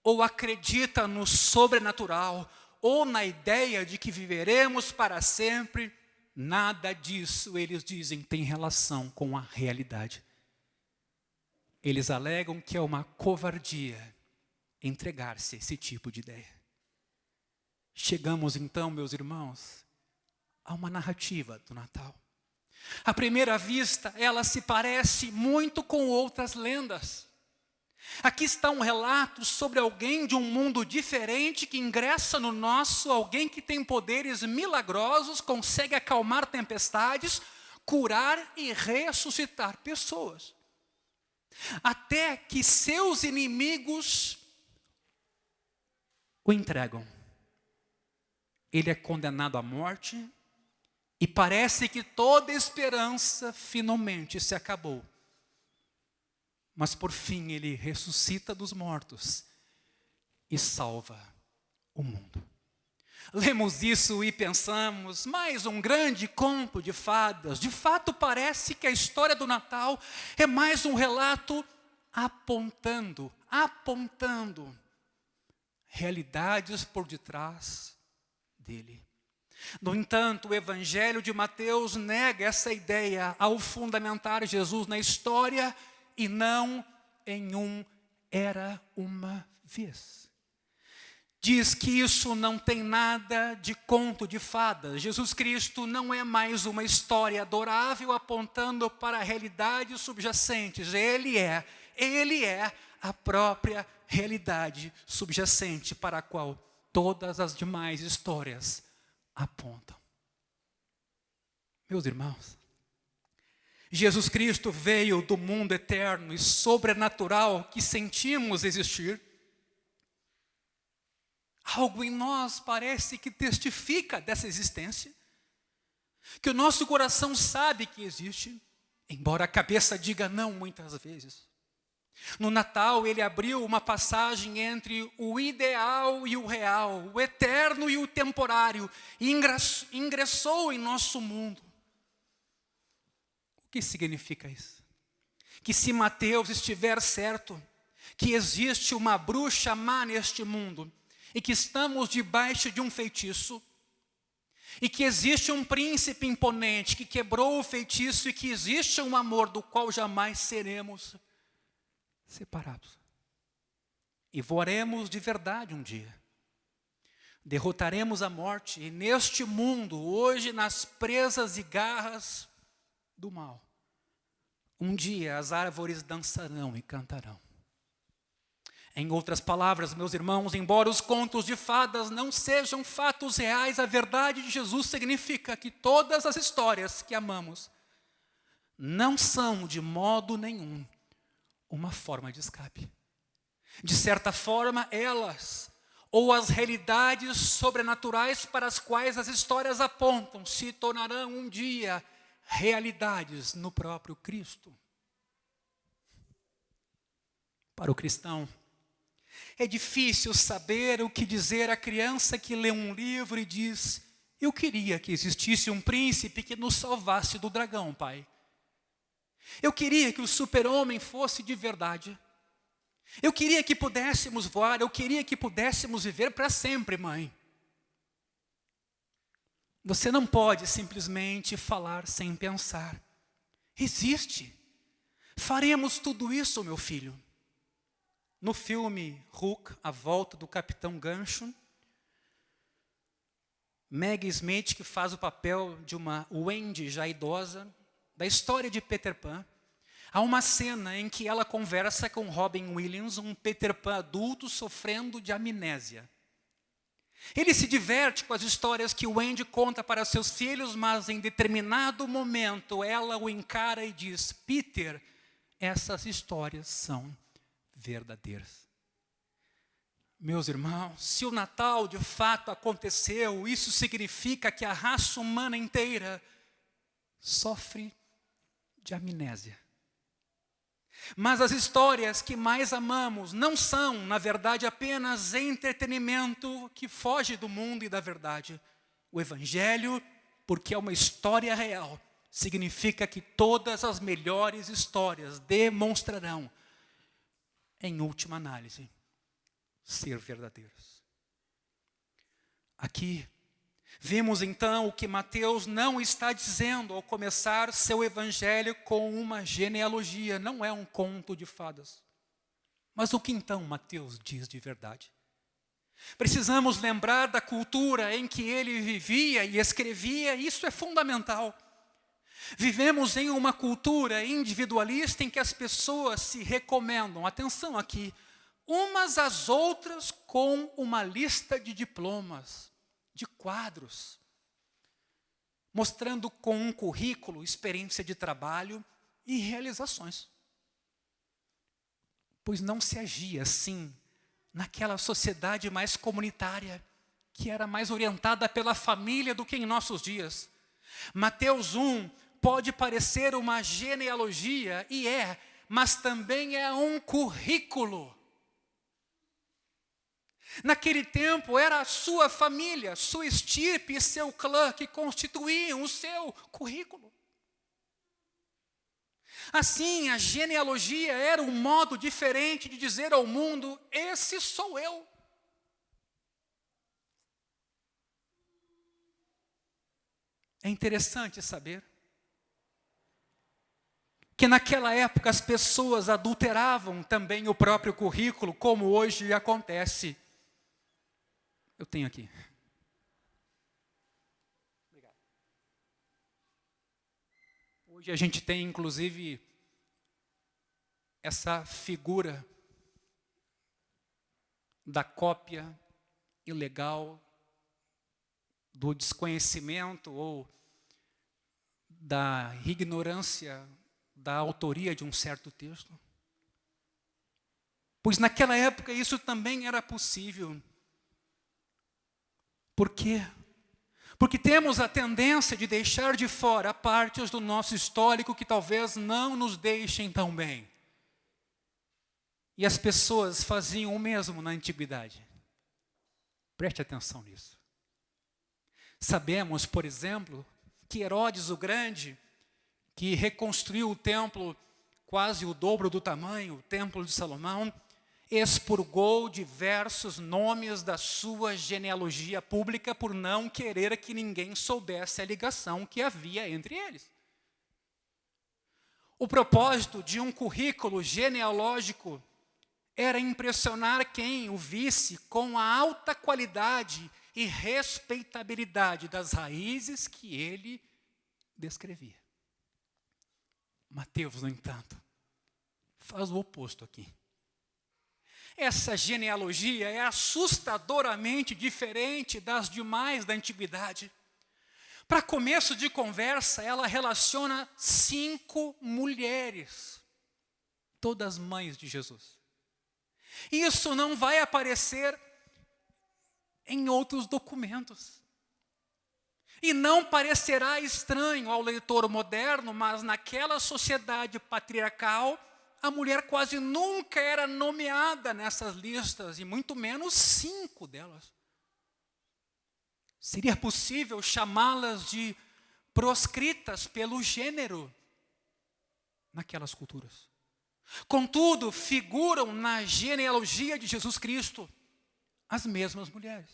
S5: ou acredita no sobrenatural, ou na ideia de que viveremos para sempre, nada disso, eles dizem, tem relação com a realidade. Eles alegam que é uma covardia entregar-se a esse tipo de ideia. Chegamos então, meus irmãos, a uma narrativa do Natal. À primeira vista, ela se parece muito com outras lendas. Aqui está um relato sobre alguém de um mundo diferente que ingressa no nosso, alguém que tem poderes milagrosos, consegue acalmar tempestades, curar e ressuscitar pessoas. Até que seus inimigos o entregam. Ele é condenado à morte E parece que toda esperança finalmente se acabou. Mas por fim ele ressuscita dos mortos e salva o mundo. Lemos isso e pensamos, mais um grande conto de fadas. De fato parece que a história do Natal é mais um relato apontando realidades por detrás dele. No entanto, o Evangelho de Mateus nega essa ideia ao fundamentar Jesus na história e não em um era uma vez. Diz que isso não tem nada de conto de fadas. Jesus Cristo não é mais uma história adorável apontando para realidades subjacentes. Ele é a própria realidade subjacente para a qual todas as demais histórias apontam. Meus irmãos, Jesus Cristo veio do mundo eterno e sobrenatural que sentimos existir. Algo em nós parece que testifica dessa existência, que o nosso coração sabe que existe, embora a cabeça diga não muitas vezes. No Natal, ele abriu uma passagem entre o ideal e o real, o eterno e o temporário, e ingressou em nosso mundo. O que significa isso? Que se Mateus estiver certo, que existe uma bruxa má neste mundo, e que estamos debaixo de um feitiço, e que existe um príncipe imponente que quebrou o feitiço, e que existe um amor do qual jamais seremos separados. E voaremos de verdade um dia. Derrotaremos a morte, e neste mundo, hoje nas presas e garras do mal, um dia as árvores dançarão e cantarão. Em outras palavras, meus irmãos, embora os contos de fadas não sejam fatos reais, a verdade de Jesus significa que todas as histórias que amamos não são de modo nenhum uma forma de escape. De certa forma, elas, ou as realidades sobrenaturais para as quais as histórias apontam, se tornarão um dia realidades no próprio Cristo. Para o cristão, é difícil saber o que dizer à criança que lê um livro e diz: eu queria que existisse um príncipe que nos salvasse do dragão, pai. Eu queria que o super-homem fosse de verdade. Eu queria que pudéssemos voar, eu queria que pudéssemos viver para sempre, mãe. Você não pode simplesmente falar sem pensar. Existe. Faremos tudo isso, meu filho. No filme Hook, A Volta do Capitão Gancho, Maggie Smith, que faz o papel de uma Wendy já idosa, da história de Peter Pan, há uma cena em que ela conversa com Robin Williams, um Peter Pan adulto sofrendo de amnésia. Ele se diverte com as histórias que Wendy conta para seus filhos, mas em determinado momento ela o encara e diz: Peter, essas histórias são verdadeiras. Meus irmãos, se o Natal de fato aconteceu, isso significa que a raça humana inteira sofre de amnésia. Mas as histórias que mais amamos não são, na verdade, apenas entretenimento que foge do mundo e da verdade. O Evangelho, porque é uma história real, significa que todas as melhores histórias demonstrarão, em última análise, ser verdadeiras. Aqui, vemos então o que Mateus não está dizendo ao começar seu evangelho com uma genealogia, não é um conto de fadas. Mas o que então Mateus diz de verdade? Precisamos lembrar da cultura em que ele vivia e escrevia, isso é fundamental. Vivemos em uma cultura individualista em que as pessoas se recomendam, atenção aqui, umas às outras com uma lista de diplomas, de quadros, mostrando com um currículo, experiência de trabalho e realizações. Pois não se agia assim naquela sociedade mais comunitária, que era mais orientada pela família do que em nossos dias. Mateus 1 pode parecer uma genealogia, e é, mas também é um currículo. Naquele tempo era a sua família, sua estirpe e seu clã que constituíam o seu currículo. Assim, a genealogia era um modo diferente de dizer ao mundo: esse sou eu. É interessante saber que naquela época as pessoas adulteravam também o próprio currículo, como hoje acontece. Eu tenho aqui. Obrigado. Hoje a gente tem, inclusive, essa figura da cópia ilegal, do desconhecimento ou da ignorância da autoria de um certo texto. Pois naquela época isso também era possível. Por quê? Porque temos a tendência de deixar de fora partes do nosso histórico que talvez não nos deixem tão bem. E as pessoas faziam o mesmo na antiguidade. Preste atenção nisso. Sabemos, por exemplo, que Herodes o Grande, que reconstruiu o templo quase o dobro do tamanho, o templo de Salomão, expurgou diversos nomes da sua genealogia pública por não querer que ninguém soubesse a ligação que havia entre eles. O propósito de um currículo genealógico era impressionar quem o visse com a alta qualidade e respeitabilidade das raízes que ele descrevia. Mateus, no entanto, faz o oposto aqui. Essa genealogia é assustadoramente diferente das demais da antiguidade. Para começo de conversa, ela relaciona 5 mulheres, todas mães de Jesus. Isso não vai aparecer em outros documentos. E não parecerá estranho ao leitor moderno, mas naquela sociedade patriarcal, a mulher quase nunca era nomeada nessas listas, e muito menos 5 delas. Seria possível chamá-las de proscritas pelo gênero naquelas culturas. Contudo, figuram na genealogia de Jesus Cristo as mesmas mulheres.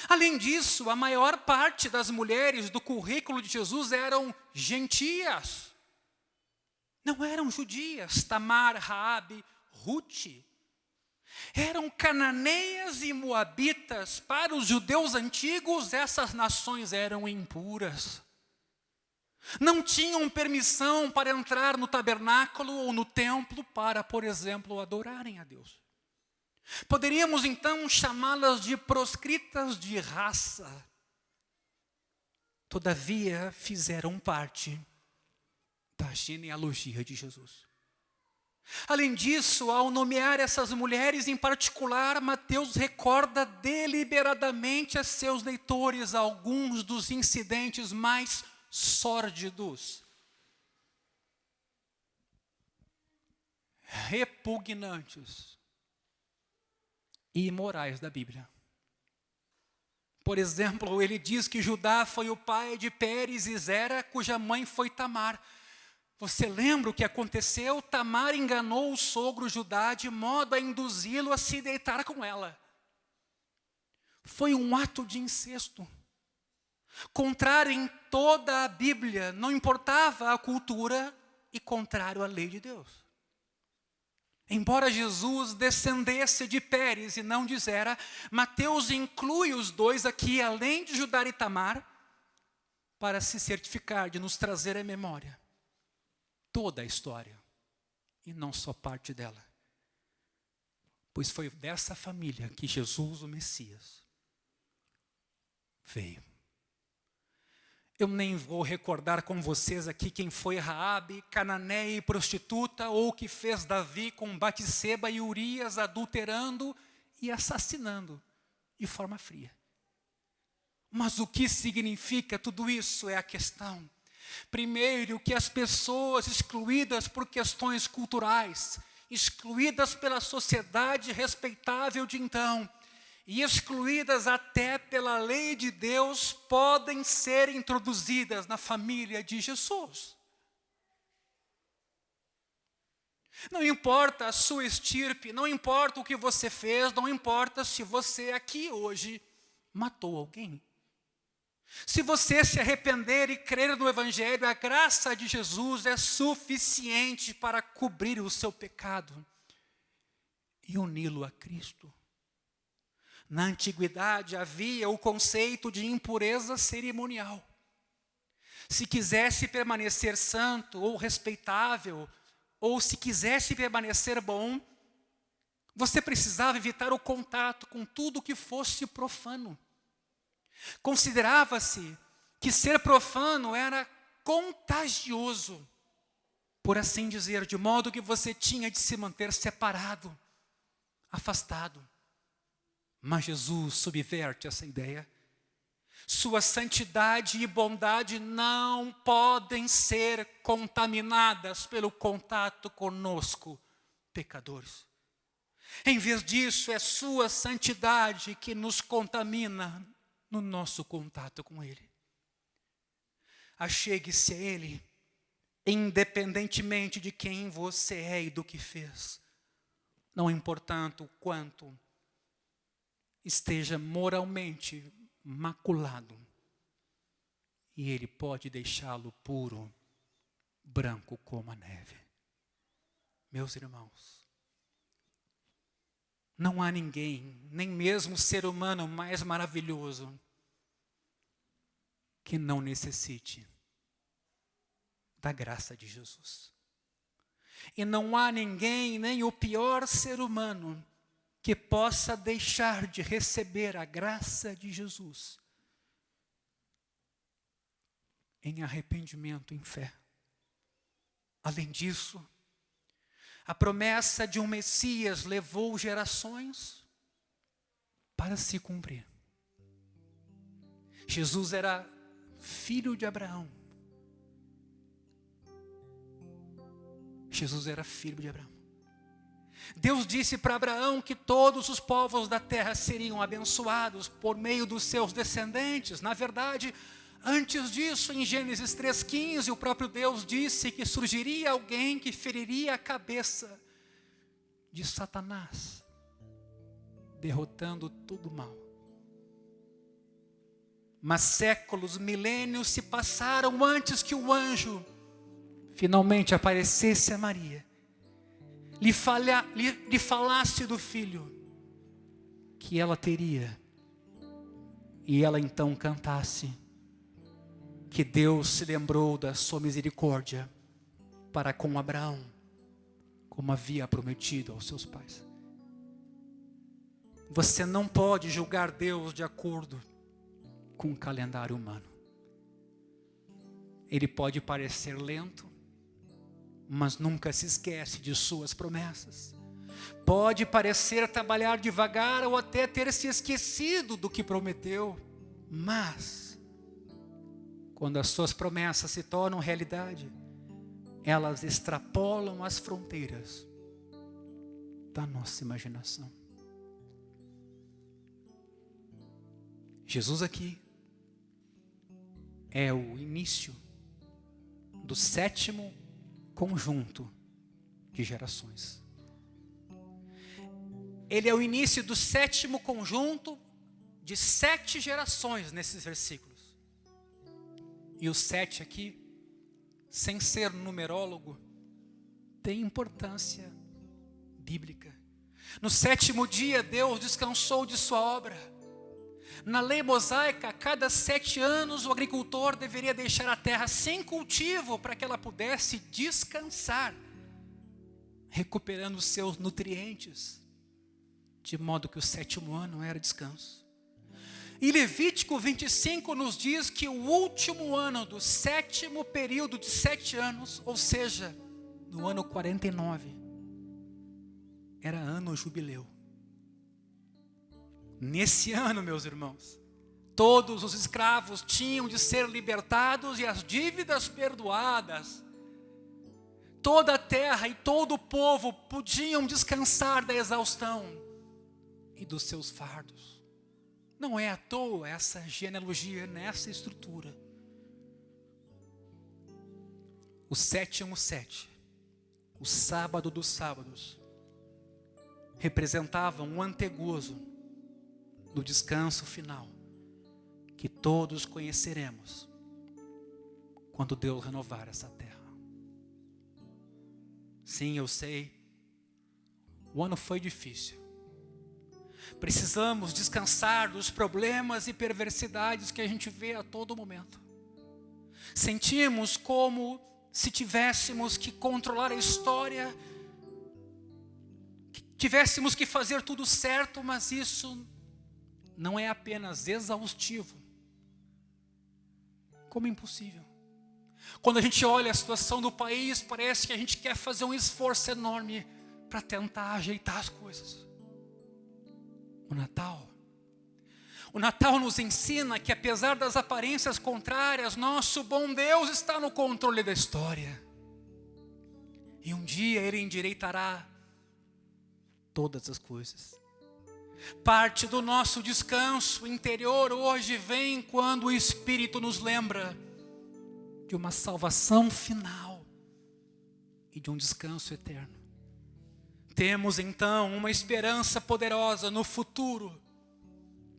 S5: Além disso, a maior parte das mulheres do currículo de Jesus eram gentias. Não eram judias, Tamar, Raabe, Ruth. Eram cananeias e moabitas. Para os judeus antigos, essas nações eram impuras. Não tinham permissão para entrar no tabernáculo ou no templo para, por exemplo, adorarem a Deus. Poderíamos então chamá-las de proscritas de raça. Todavia, fizeram parte da genealogia de Jesus. Além disso, ao nomear essas mulheres em particular, Mateus recorda deliberadamente a seus leitores alguns dos incidentes mais sórdidos, repugnantes e imorais da Bíblia. Por exemplo, ele diz que Judá foi o pai de Pérez e Zera, cuja mãe foi Tamar. Você lembra o que aconteceu? Tamar enganou o sogro Judá de modo a induzi-lo a se deitar com ela. Foi um ato de incesto. Contrário em toda a Bíblia, não importava a cultura e contrário à lei de Deus. Embora Jesus descendesse de Pérez e não de Zera, Mateus inclui os dois aqui, além de Judá e Tamar, para se certificar de nos trazer à memória toda a história, e não só parte dela. Pois foi dessa família que Jesus, o Messias, veio. Eu nem vou recordar com vocês aqui quem foi Raabe, cananeia e prostituta, ou o que fez Davi com Batseba e Urias adulterando e assassinando de forma fria. Mas o que significa tudo isso é a questão. Primeiro, que as pessoas excluídas por questões culturais, excluídas pela sociedade respeitável de então, e excluídas até pela lei de Deus, podem ser introduzidas na família de Jesus. Não importa a sua estirpe, não importa o que você fez, não importa se você aqui hoje matou alguém. Se você se arrepender e crer no Evangelho, a graça de Jesus é suficiente para cobrir o seu pecado e uni-lo a Cristo. Na antiguidade havia o conceito de impureza cerimonial. Se quisesse permanecer santo ou respeitável, ou se quisesse permanecer bom, você precisava evitar o contato com tudo que fosse profano. Considerava-se que ser profano era contagioso, por assim dizer, de modo que você tinha de se manter separado, afastado. Mas Jesus subverte essa ideia. Sua santidade e bondade não podem ser contaminadas pelo contato conosco, pecadores. Em vez disso, é sua santidade que nos contamina no nosso contato com Ele. Achegue-se a Ele, independentemente de quem você é e do que fez, não importando o quanto esteja moralmente maculado, e Ele pode deixá-lo puro, branco como a neve. Meus irmãos, não há ninguém, nem mesmo o ser humano mais maravilhoso, que não necessite da graça de Jesus. E não há ninguém, nem o pior ser humano, que possa deixar de receber a graça de Jesus em arrependimento, em fé. Além disso, a promessa de um Messias levou gerações para se cumprir. Jesus era filho de Abraão. Jesus era filho de Abraão. Deus disse para Abraão que todos os povos da terra seriam abençoados por meio dos seus descendentes. Na verdade, antes disso, em Gênesis 3,15, o próprio Deus disse que surgiria alguém que feriria a cabeça de Satanás, derrotando todo o mal. Mas séculos, milênios se passaram antes que o anjo finalmente aparecesse a Maria, lhe falasse do filho que ela teria, e ela então cantasse que Deus se lembrou da sua misericórdia para com Abraão, como havia prometido aos seus pais. Você não pode julgar Deus de acordo com o calendário humano. Ele pode parecer lento, mas nunca se esquece de suas promessas. Pode parecer trabalhar devagar ou até ter se esquecido do que prometeu, mas quando as suas promessas se tornam realidade, elas extrapolam as fronteiras da nossa imaginação. Jesus aqui é o início do 7º conjunto de gerações. Ele é o início do 7º conjunto de 7 gerações nesses versículos. E o 7 aqui, sem ser numerólogo, tem importância bíblica. No 7º dia, Deus descansou de sua obra. Na lei mosaica, a cada 7 anos, o agricultor deveria deixar a terra sem cultivo para que ela pudesse descansar, recuperando seus nutrientes, de modo que o 7º ano era descanso. E Levítico 25 nos diz que o último ano do 7º período de 7 anos, ou seja, no ano 49, era ano jubileu. Nesse ano, meus irmãos, Todos os escravos tinham de ser libertados e as dívidas perdoadas. Toda a terra e todo o povo podiam descansar da exaustão e dos seus fardos. Não é à toa essa genealogia nessa estrutura. O 717, o sábado dos sábados, representava um antegozo do descanso final, que todos conheceremos quando Deus renovar essa terra. Sim, eu sei, o ano foi difícil. Precisamos descansar dos problemas e perversidades que a gente vê a todo momento. Sentimos como se tivéssemos que controlar a história, que tivéssemos que fazer tudo certo, mas isso não é apenas exaustivo, como impossível. Quando a gente olha a situação do país, parece que a gente quer fazer um esforço enorme para tentar ajeitar as coisas. O Natal nos ensina que, apesar das aparências contrárias, nosso bom Deus está no controle da história. E um dia Ele endireitará todas as coisas. Parte do nosso descanso interior hoje vem quando o Espírito nos lembra de uma salvação final e de um descanso eterno. Temos então uma esperança poderosa no futuro,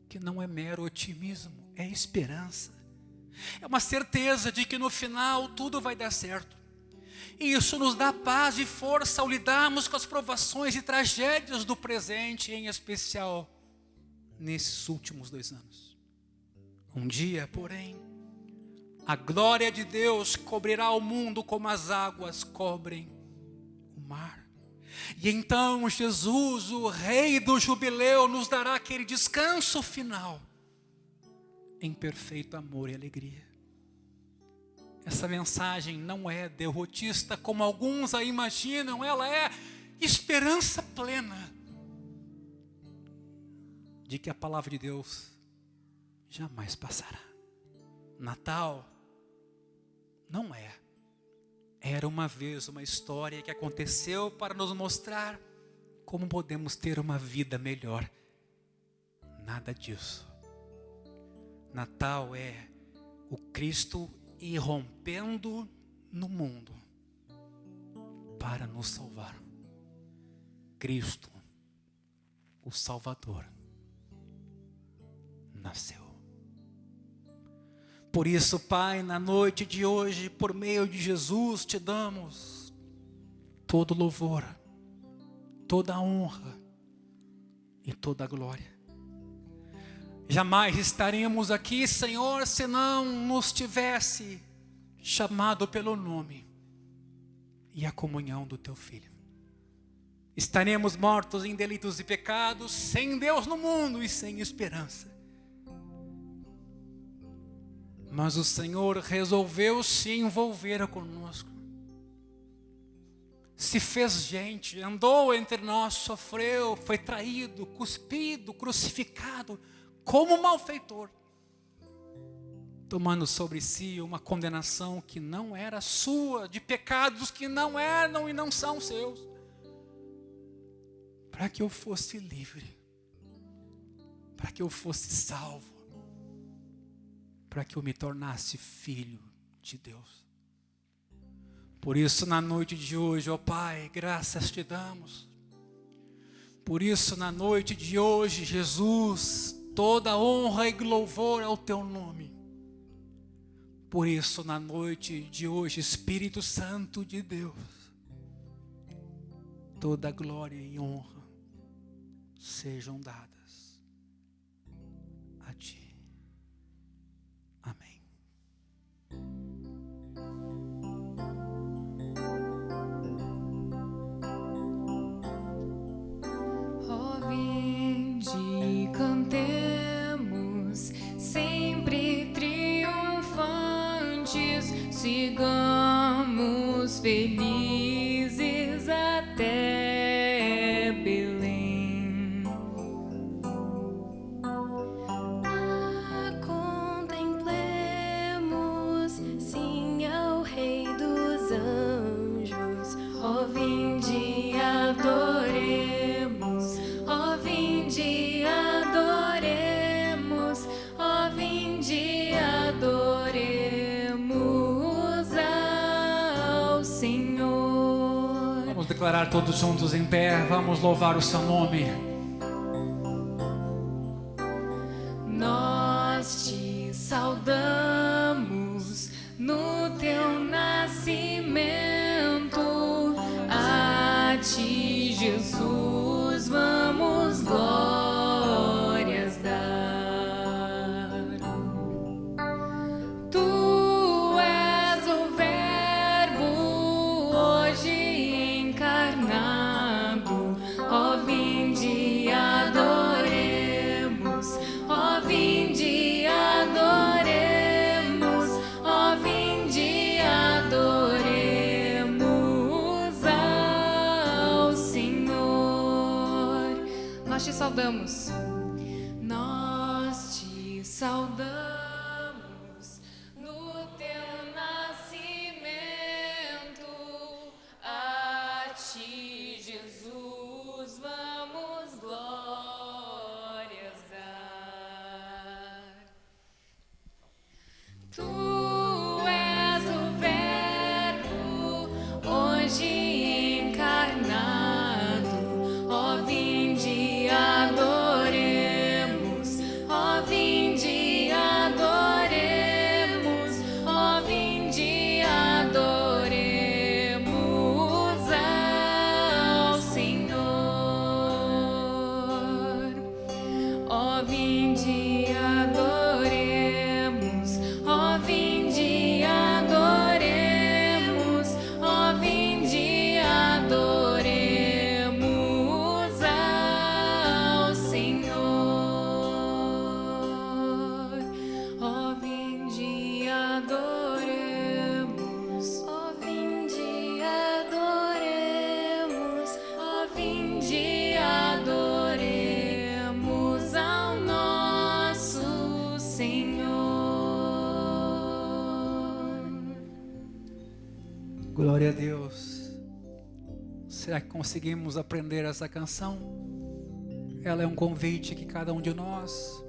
S5: que não é mero otimismo, é esperança. É uma certeza de que no final tudo vai dar certo. E isso nos dá paz e força ao lidarmos com as provações e tragédias do presente, em especial nesses últimos 2 anos. Um dia, porém, a glória de Deus cobrirá o mundo como as águas cobrem o mar. E então Jesus, o Rei do Jubileu, nos dará aquele descanso final em perfeito amor e alegria. Essa mensagem não é derrotista como alguns a imaginam, ela é esperança plena de que a palavra de Deus jamais passará. Natal não é. Era uma vez uma história que aconteceu para nos mostrar como podemos ter uma vida melhor. Nada disso. Natal é o Cristo irrompendo no mundo para nos salvar. Cristo, o Salvador, nasceu. Por isso, Pai, na noite de hoje, por meio de Jesus, te damos todo louvor, toda honra e toda glória. Jamais estaremos aqui, Senhor, se não nos tivesse chamado pelo nome e a comunhão do Teu Filho. Estaremos mortos em delitos e pecados, sem Deus no mundo e sem esperança. Mas o Senhor resolveu se envolver conosco. Se fez gente, andou entre nós, sofreu, foi traído, cuspido, crucificado, como malfeitor, tomando sobre si uma condenação que não era sua, de pecados que não eram e não são seus, para que eu fosse livre, para que eu fosse salvo, para que eu me tornasse filho de Deus. Por isso, na noite de hoje, ó Pai, graças te damos. Por isso, na noite de hoje, Jesus, toda honra e louvor ao teu nome. Por isso, na noite de hoje, Espírito Santo de Deus, toda glória e honra sejam dadas a ti. Amém.
S4: Ó, vinde, cantemos, sempre triunfantes, sigamos felizes até Belém.
S5: declarar todos juntos em pé, vamos louvar o seu nome.
S4: Nós te saudamos no teu nascimento, a ti, Jesus, vamos glórias dar. Tu és o Verbo hoje encarnado, ó vinde adoremos, ó vinde adoremos, ó vinde adoremos ao Senhor. Nós te saudamos. Nós te saudamos no teu nascimento, a ti, Jesus, vamos glórias dar. Tu és o Verbo hoje encarnado, ó vinde adoremos, ó vinde adoremos, ó vinde adoremos ao Senhor. Ó vinde adoremos, ó vinde adoremos, ó vinde adoremos ao Senhor. Ó vinde adoremos, ó vinde adoremos, ó vinde adoremos ao nosso Senhor.
S5: Glória a Deus. Será que conseguimos aprender essa canção? Ela é um convite que cada um de nós,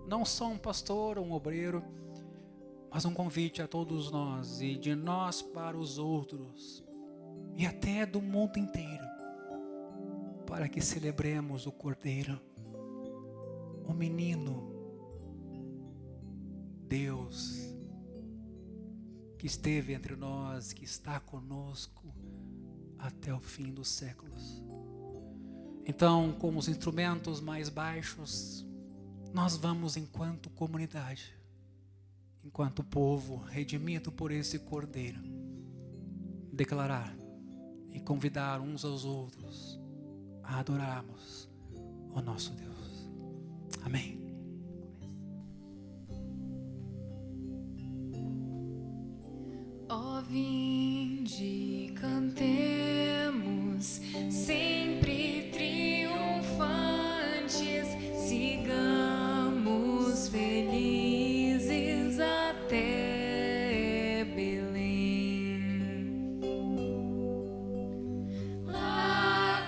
S5: não só um pastor ou um obreiro, mas um convite a todos nós e de nós para os outros e até do mundo inteiro, para que celebremos o Cordeiro, o menino Deus que esteve entre nós, que está conosco até o fim dos séculos. Então, com os instrumentos mais baixos, nós vamos, enquanto comunidade, enquanto povo redimido por esse Cordeiro, declarar e convidar uns aos outros a adorarmos o nosso Deus. Amém.
S4: Ó vinde, cantemos, sempre triunfantes, sigamos felizes até Belém. Lá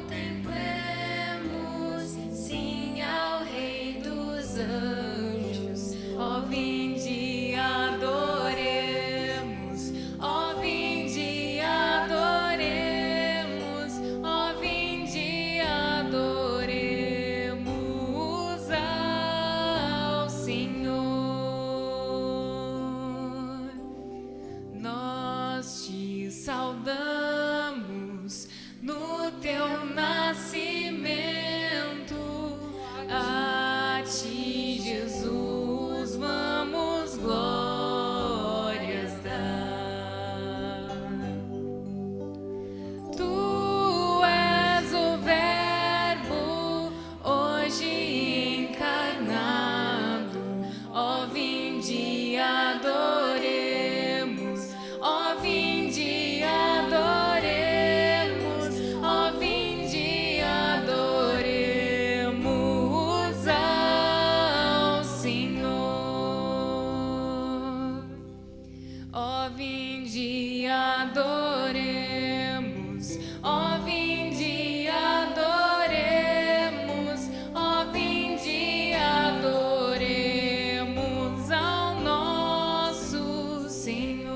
S4: contemplemos, sim, ao Rei dos Anjos, ó vinde adoremos, ó vinde adoremos, ó vinde adoremos ao Senhor. Nós te saudamos no teu nascimento, a ti, Jesus, vamos glórias dar. Tu és o Verbo hoje encarnado, ó vinde adoremos, ó vinde adoremos, ó vinde adoremos ao Senhor. Ó vinde adoremos, ó vinde adoremos, ó vinde adoremos ao nosso Senhor.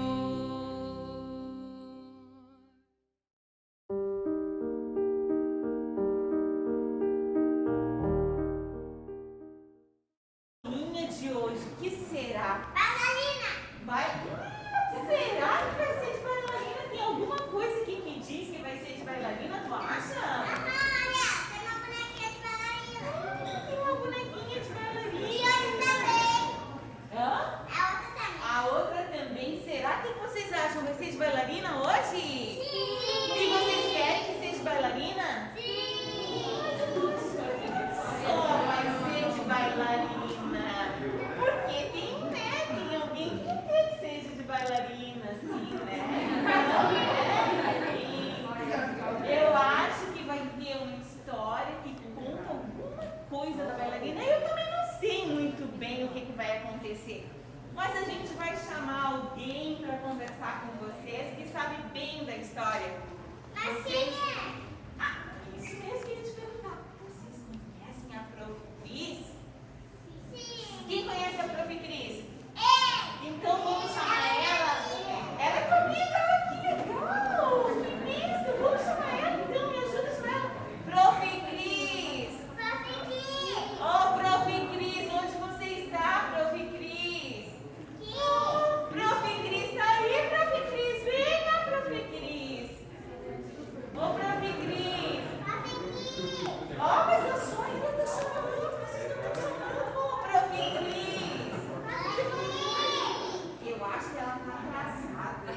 S6: tá atrasada.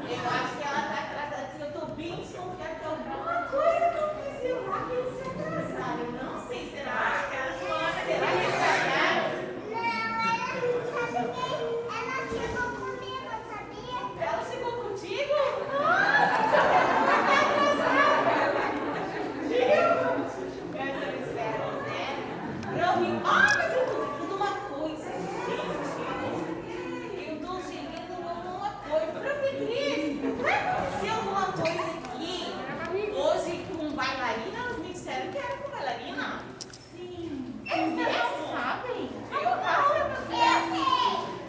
S6: Eu acho que ela tá atrasada. Eu tô bem desconfiada que alguma coisa aconteceu lá que eles se atrasaram. Eu não sei, será que elas será que atrasaram?
S7: Ela chegou comigo, sabia?
S6: Ela chegou contigo? Ela tá atrasada. Essa eu espero, né? Pra mim. Mas eu tô vendo uma coisa, gente. Eu tô chegando numa coisa. Profetris, vai acontecer alguma coisa aqui hoje com bailarina? Elas me disseram que era com bailarina. Sim. Eles sabem? Eu não.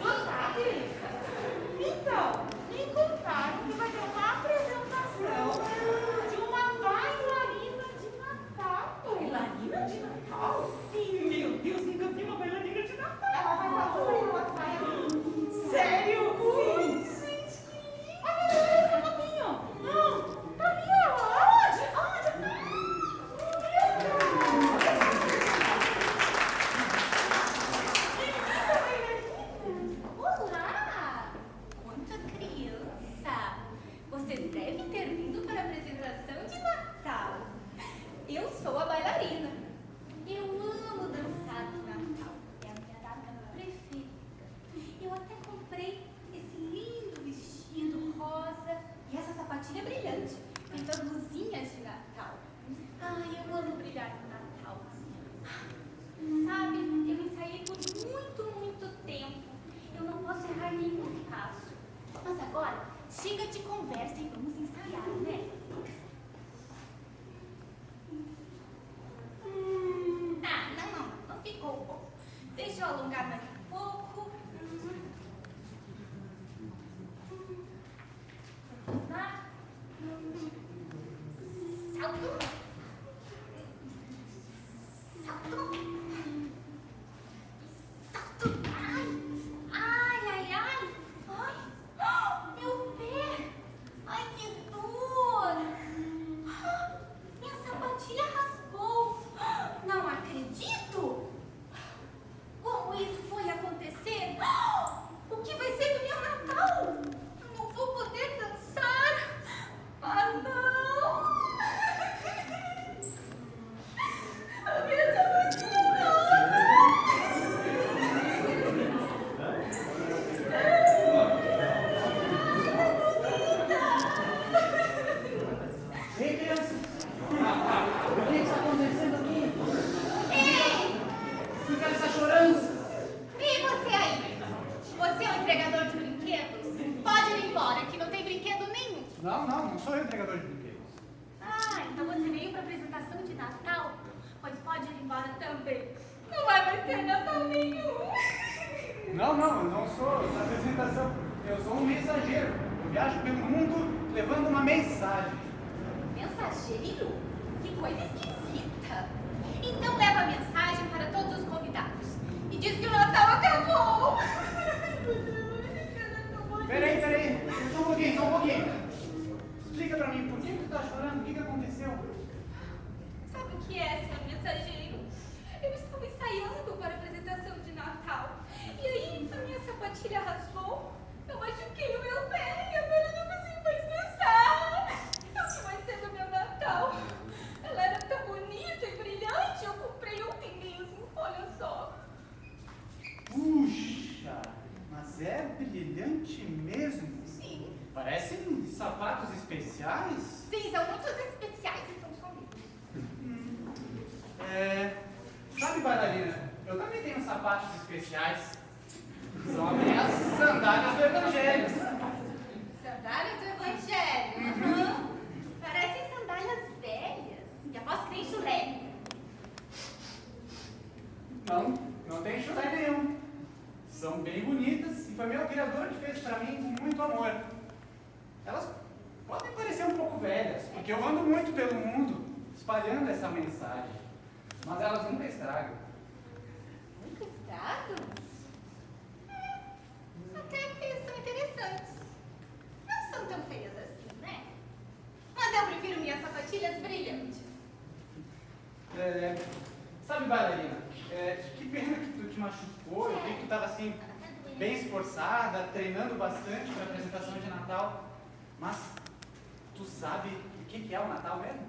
S6: Tu sabe? Então, me contaram que vai ter uma apresentação de uma bailarina de Natal. Bailarina de Natal? Sim, meu Deus, nunca vi uma bailarina de Natal. Ela vai fazer uma saia. Sério? Sim. Gente, que lindo. Olha essa fotinho. Não, tá ali, onde?
S7: Olá! Quanta criança! Vocês devem ter vindo para a apresentação de Natal. Eu sou a bailarina. Eu amo dançar no Natal. É a minha data preferida. Eu até comprei esse lindo vestido rosa e essa sapatilha brilhante, feita as luzinhas de Natal. Ai, eu amo brilhar no Natal. Sabe, eu ensaiei por muito tempo. Eu não posso errar nenhum passo. Mas agora, chega de conversa e vamos ensaiar, né? Não ficou bom. Deixa eu alongar mais um pouco. Vamos lá. Salto. Salto. Ai, meu pé! Ai, que dor! Minha sapatilha raspou! Não acredito! Como isso foi acontecer? O que vai ser do meu Natal? Não vou poder dançar! Ah, não! A minha sapatilha não!
S8: Ei, crianças! O que está acontecendo aqui?
S7: Ei!
S8: Por que ela está chorando?
S7: E você aí? Você é um entregador de brinquedos? Pode ir embora, que não tem brinquedo nenhum.
S8: Não sou eu entregador de brinquedos.
S7: Então você veio para apresentação de Natal? Pois pode ir embora também. Não vai mais ter Natal nenhum.
S8: Não, eu não sou essa apresentação. Eu sou um mensageiro. Eu viajo pelo mundo levando uma mensagem.
S7: Mensageiro? Que coisa esquisita. Então leva a mensagem para todos os convidados. E diz que o Natal acabou.
S8: Peraí. Só um pouquinho. Explica pra mim, por que tu tá chorando? O que aconteceu?
S7: Sabe o que é, senhor mensageiro? Eu estava ensaiando para a apresentação de Natal. E aí, a minha sapatilha raspou. Eu machuquei o meu pé e agora eu não consigo mais dançar. O que vai ser do meu Natal? Ela era tão bonita e brilhante. Eu comprei ontem mesmo. Olha só.
S8: Puxa, mas é brilhante mesmo.
S7: Sim.
S8: Parecem sapatos especiais.
S7: Sim, são muitos especiais e são só meus.
S8: Sabe, bailarina, eu também tenho sapatos especiais. São as minhas sandálias do Evangelho.
S7: Sandálias do Evangelho. Parecem sandálias velhas. E aposto que tem chulé.
S8: Não tem chulé nenhum. São bem bonitas e foi meu criador que fez pra mim com muito amor. Elas podem parecer um pouco velhas, porque eu ando muito pelo mundo espalhando essa mensagem. Mas elas nunca estragam.
S7: Nunca estragam? Até que são interessantes. Não são tão feias assim, né? Mas eu prefiro minhas sapatilhas brilhantes.
S8: Sabe, bailarina, que pena que tu te machucou, eu vi que tu tava assim, bem esforçada, treinando bastante para a apresentação de Natal. Mas tu sabe o que é o Natal mesmo?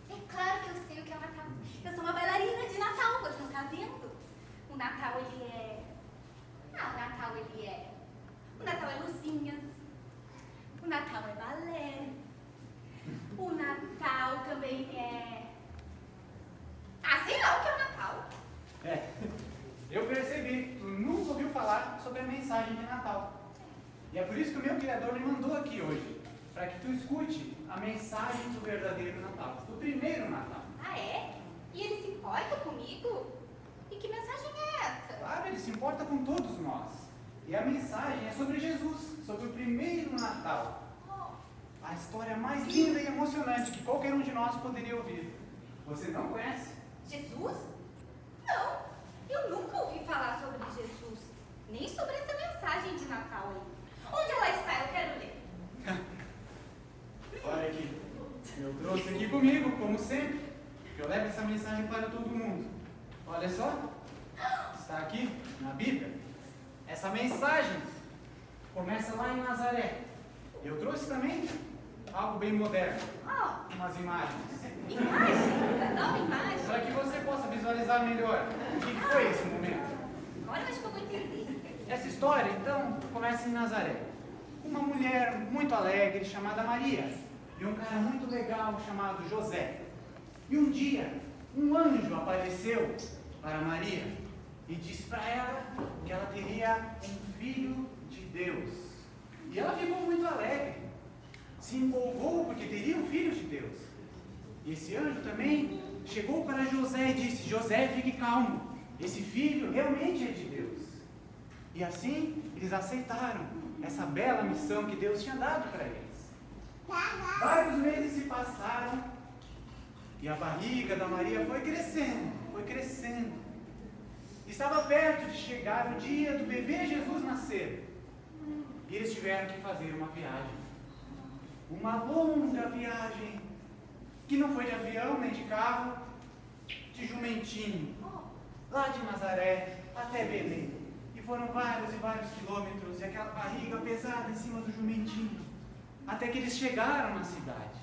S7: É claro que eu sei o que é o Natal. Eu sou uma bailarina de Natal, você não tá vendo? O Natal, ele é... o Natal, ele é... O Natal é luzinhas. O Natal é balé. O Natal também é... sei lá o que é o Natal.
S8: Eu percebi, tu nunca ouviu falar sobre a mensagem de Natal. E é por isso que o meu Criador me mandou aqui hoje, para que tu escute a mensagem do verdadeiro Natal, do primeiro Natal.
S7: Ah, é? E ele se importa comigo? E que mensagem é essa?
S8: Claro, ele se importa com todos nós. E a mensagem é sobre Jesus, sobre o primeiro Natal. A história mais linda e emocionante que qualquer um de nós poderia ouvir. Você não conhece?
S7: Jesus? Não, eu nunca ouvi falar sobre Jesus. Nem sobre essa mensagem de Natal aí. Onde ela está? Eu quero ler.
S8: Olha aqui, eu trouxe aqui comigo, como sempre, que eu levo essa mensagem para todo mundo. Olha só, está aqui na Bíblia. Essa mensagem começa lá em Nazaré. Eu trouxe também algo bem moderno, umas imagens.
S7: Imagem? Dá uma imagem.
S8: Para que você possa visualizar melhor o que foi esse momento.
S7: Agora eu acho que eu vou entender.
S8: Essa história, então, começa em Nazaré. Uma mulher muito alegre chamada Maria e um cara muito legal chamado José. E um dia, um anjo apareceu para Maria e disse para ela que ela teria um filho de Deus. E ela ficou muito alegre, se empolgou porque teria um filho de Deus. E esse anjo também chegou para José e disse: José, fique calmo, esse filho realmente é de Deus. E assim eles aceitaram essa bela missão que Deus tinha dado para eles. Vários meses se passaram e a barriga da Maria foi crescendo, foi crescendo. Estava perto de chegar o dia do bebê Jesus nascer. E eles tiveram que fazer uma viagem. Uma longa viagem, que não foi de avião nem de carro, de jumentinho, lá de Nazaré até Belém. E foram vários e vários quilômetros, e aquela barriga pesada em cima do jumentinho, até que eles chegaram na cidade.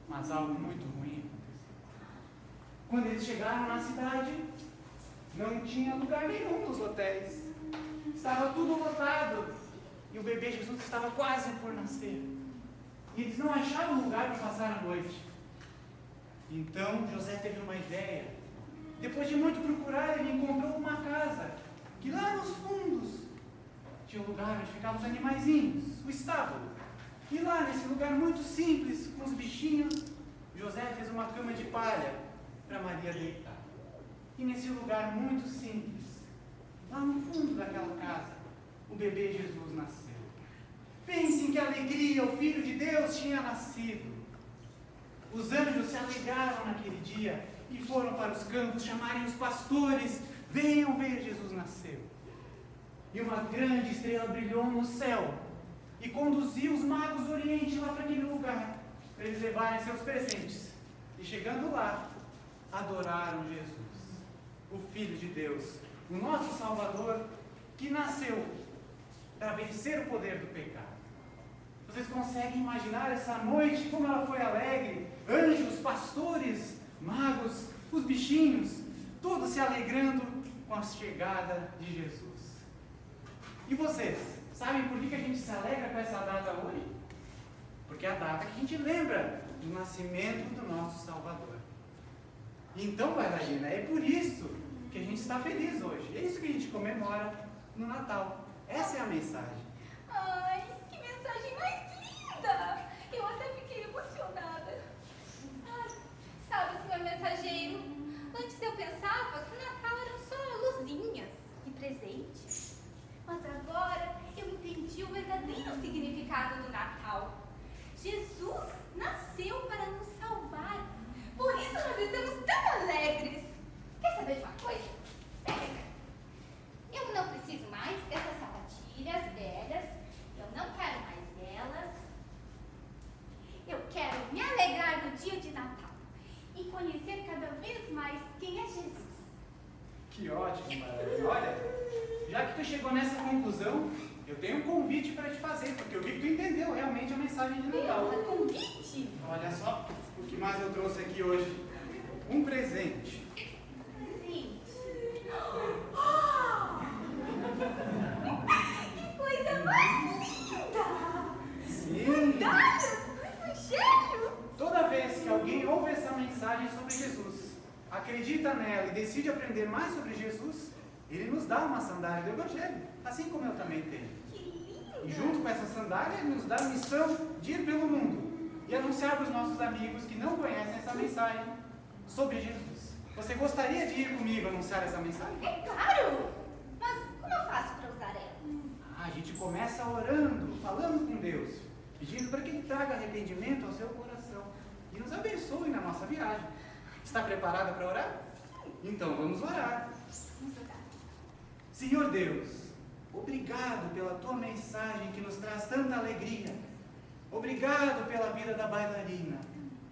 S8: Mas algo muito ruim aconteceu. Quando eles chegaram na cidade, não tinha lugar nenhum nos hotéis. Estava tudo lotado. E o bebê Jesus estava quase por nascer. E eles não achavam lugar para passar a noite. Então José teve uma ideia. Depois de muito procurar, ele encontrou uma casa que lá nos fundos tinha um lugar onde ficavam os animaizinhos, o estábulo. E lá nesse lugar muito simples, com os bichinhos, José fez uma cama de palha para Maria deitar. E nesse lugar muito simples, lá no fundo daquela casa, o bebê Jesus nasceu. Pensem que alegria, o Filho de Deus tinha nascido. Os anjos se alegraram naquele dia e foram para os campos chamarem os pastores: venham ver, Jesus nasceu. E uma grande estrela brilhou no céu e conduziu os magos do Oriente lá para aquele lugar, para eles levarem seus presentes. E chegando lá, adoraram Jesus, o Filho de Deus, o nosso Salvador, que nasceu para vencer o poder do pecado. Vocês conseguem imaginar essa noite, como ela foi alegre? Anjos, pastores, magos, os bichinhos, todos se alegrando com a chegada de Jesus. E vocês, sabem por que a gente se alegra com essa data hoje? Porque é a data que a gente lembra do nascimento do nosso Salvador. Então, bailarina, é por isso que a gente está feliz hoje. É isso que a gente comemora no Natal. Essa é a mensagem.
S7: Ai, que mensagem mais linda! Eu até fiquei emocionada. Ai, sabe, senhor mensageiro, antes eu pensava que o Natal eram só luzinhas e presentes. Mas agora eu entendi o verdadeiro significado do Natal. Jesus nasceu para nos salvar. Por isso nós estamos tão alegres. Quer saber de uma coisa? Eu não preciso mais dessas sapatilhas velhas. Eu não quero mais delas. Eu quero me alegrar no dia de Natal e conhecer cada vez mais quem é Jesus.
S8: nessa conclusão, eu tenho um convite para te fazer, porque eu vi que tu entendeu realmente a mensagem de Natal.
S7: Meu, convite?
S8: Olha só o que mais eu trouxe aqui hoje. Um presente.
S7: Gente. Que coisa mais linda!
S8: Sim.
S7: Sandálias do Evangelho!
S8: Toda vez que alguém ouve essa mensagem sobre Jesus, acredita nela e decide aprender mais sobre Jesus, ele nos dá uma sandália do Evangelho, assim como eu também tenho.
S7: Que lindo!
S8: E junto com essa sandália, ele nos dá a missão de ir pelo mundo e anunciar para os nossos amigos que não conhecem essa mensagem sobre Jesus. Você gostaria de ir comigo anunciar essa mensagem?
S7: É claro! Mas como eu faço para usar ela?
S8: A gente começa orando, falando com Deus, pedindo para que Ele traga arrependimento ao seu coração e nos abençoe na nossa viagem. Está preparada para orar? Então vamos orar.
S7: Vamos orar.
S8: Senhor Deus, obrigado pela tua mensagem que nos traz tanta alegria. Obrigado pela vida da bailarina,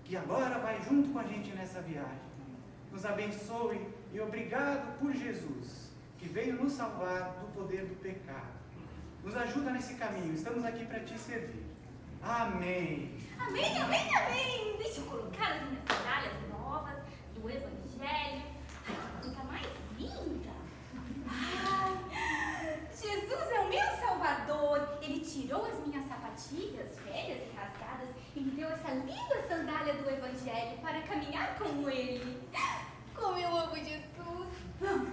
S8: que agora vai junto com a gente nessa viagem. Nos abençoe e obrigado por Jesus, que veio nos salvar do poder do pecado. Nos ajuda nesse caminho, estamos aqui para te servir. Amém.
S7: Amém, amém, amém! Deixa eu colocar as minhas sandálias novas do Evangelho. Ai, que coisa mais linda! Ai, Jesus é o meu Salvador. Ele tirou as minhas sapatilhas velhas e rasgadas e me deu essa linda sandália do Evangelho para caminhar com Ele. Como eu amo Jesus! Vamos!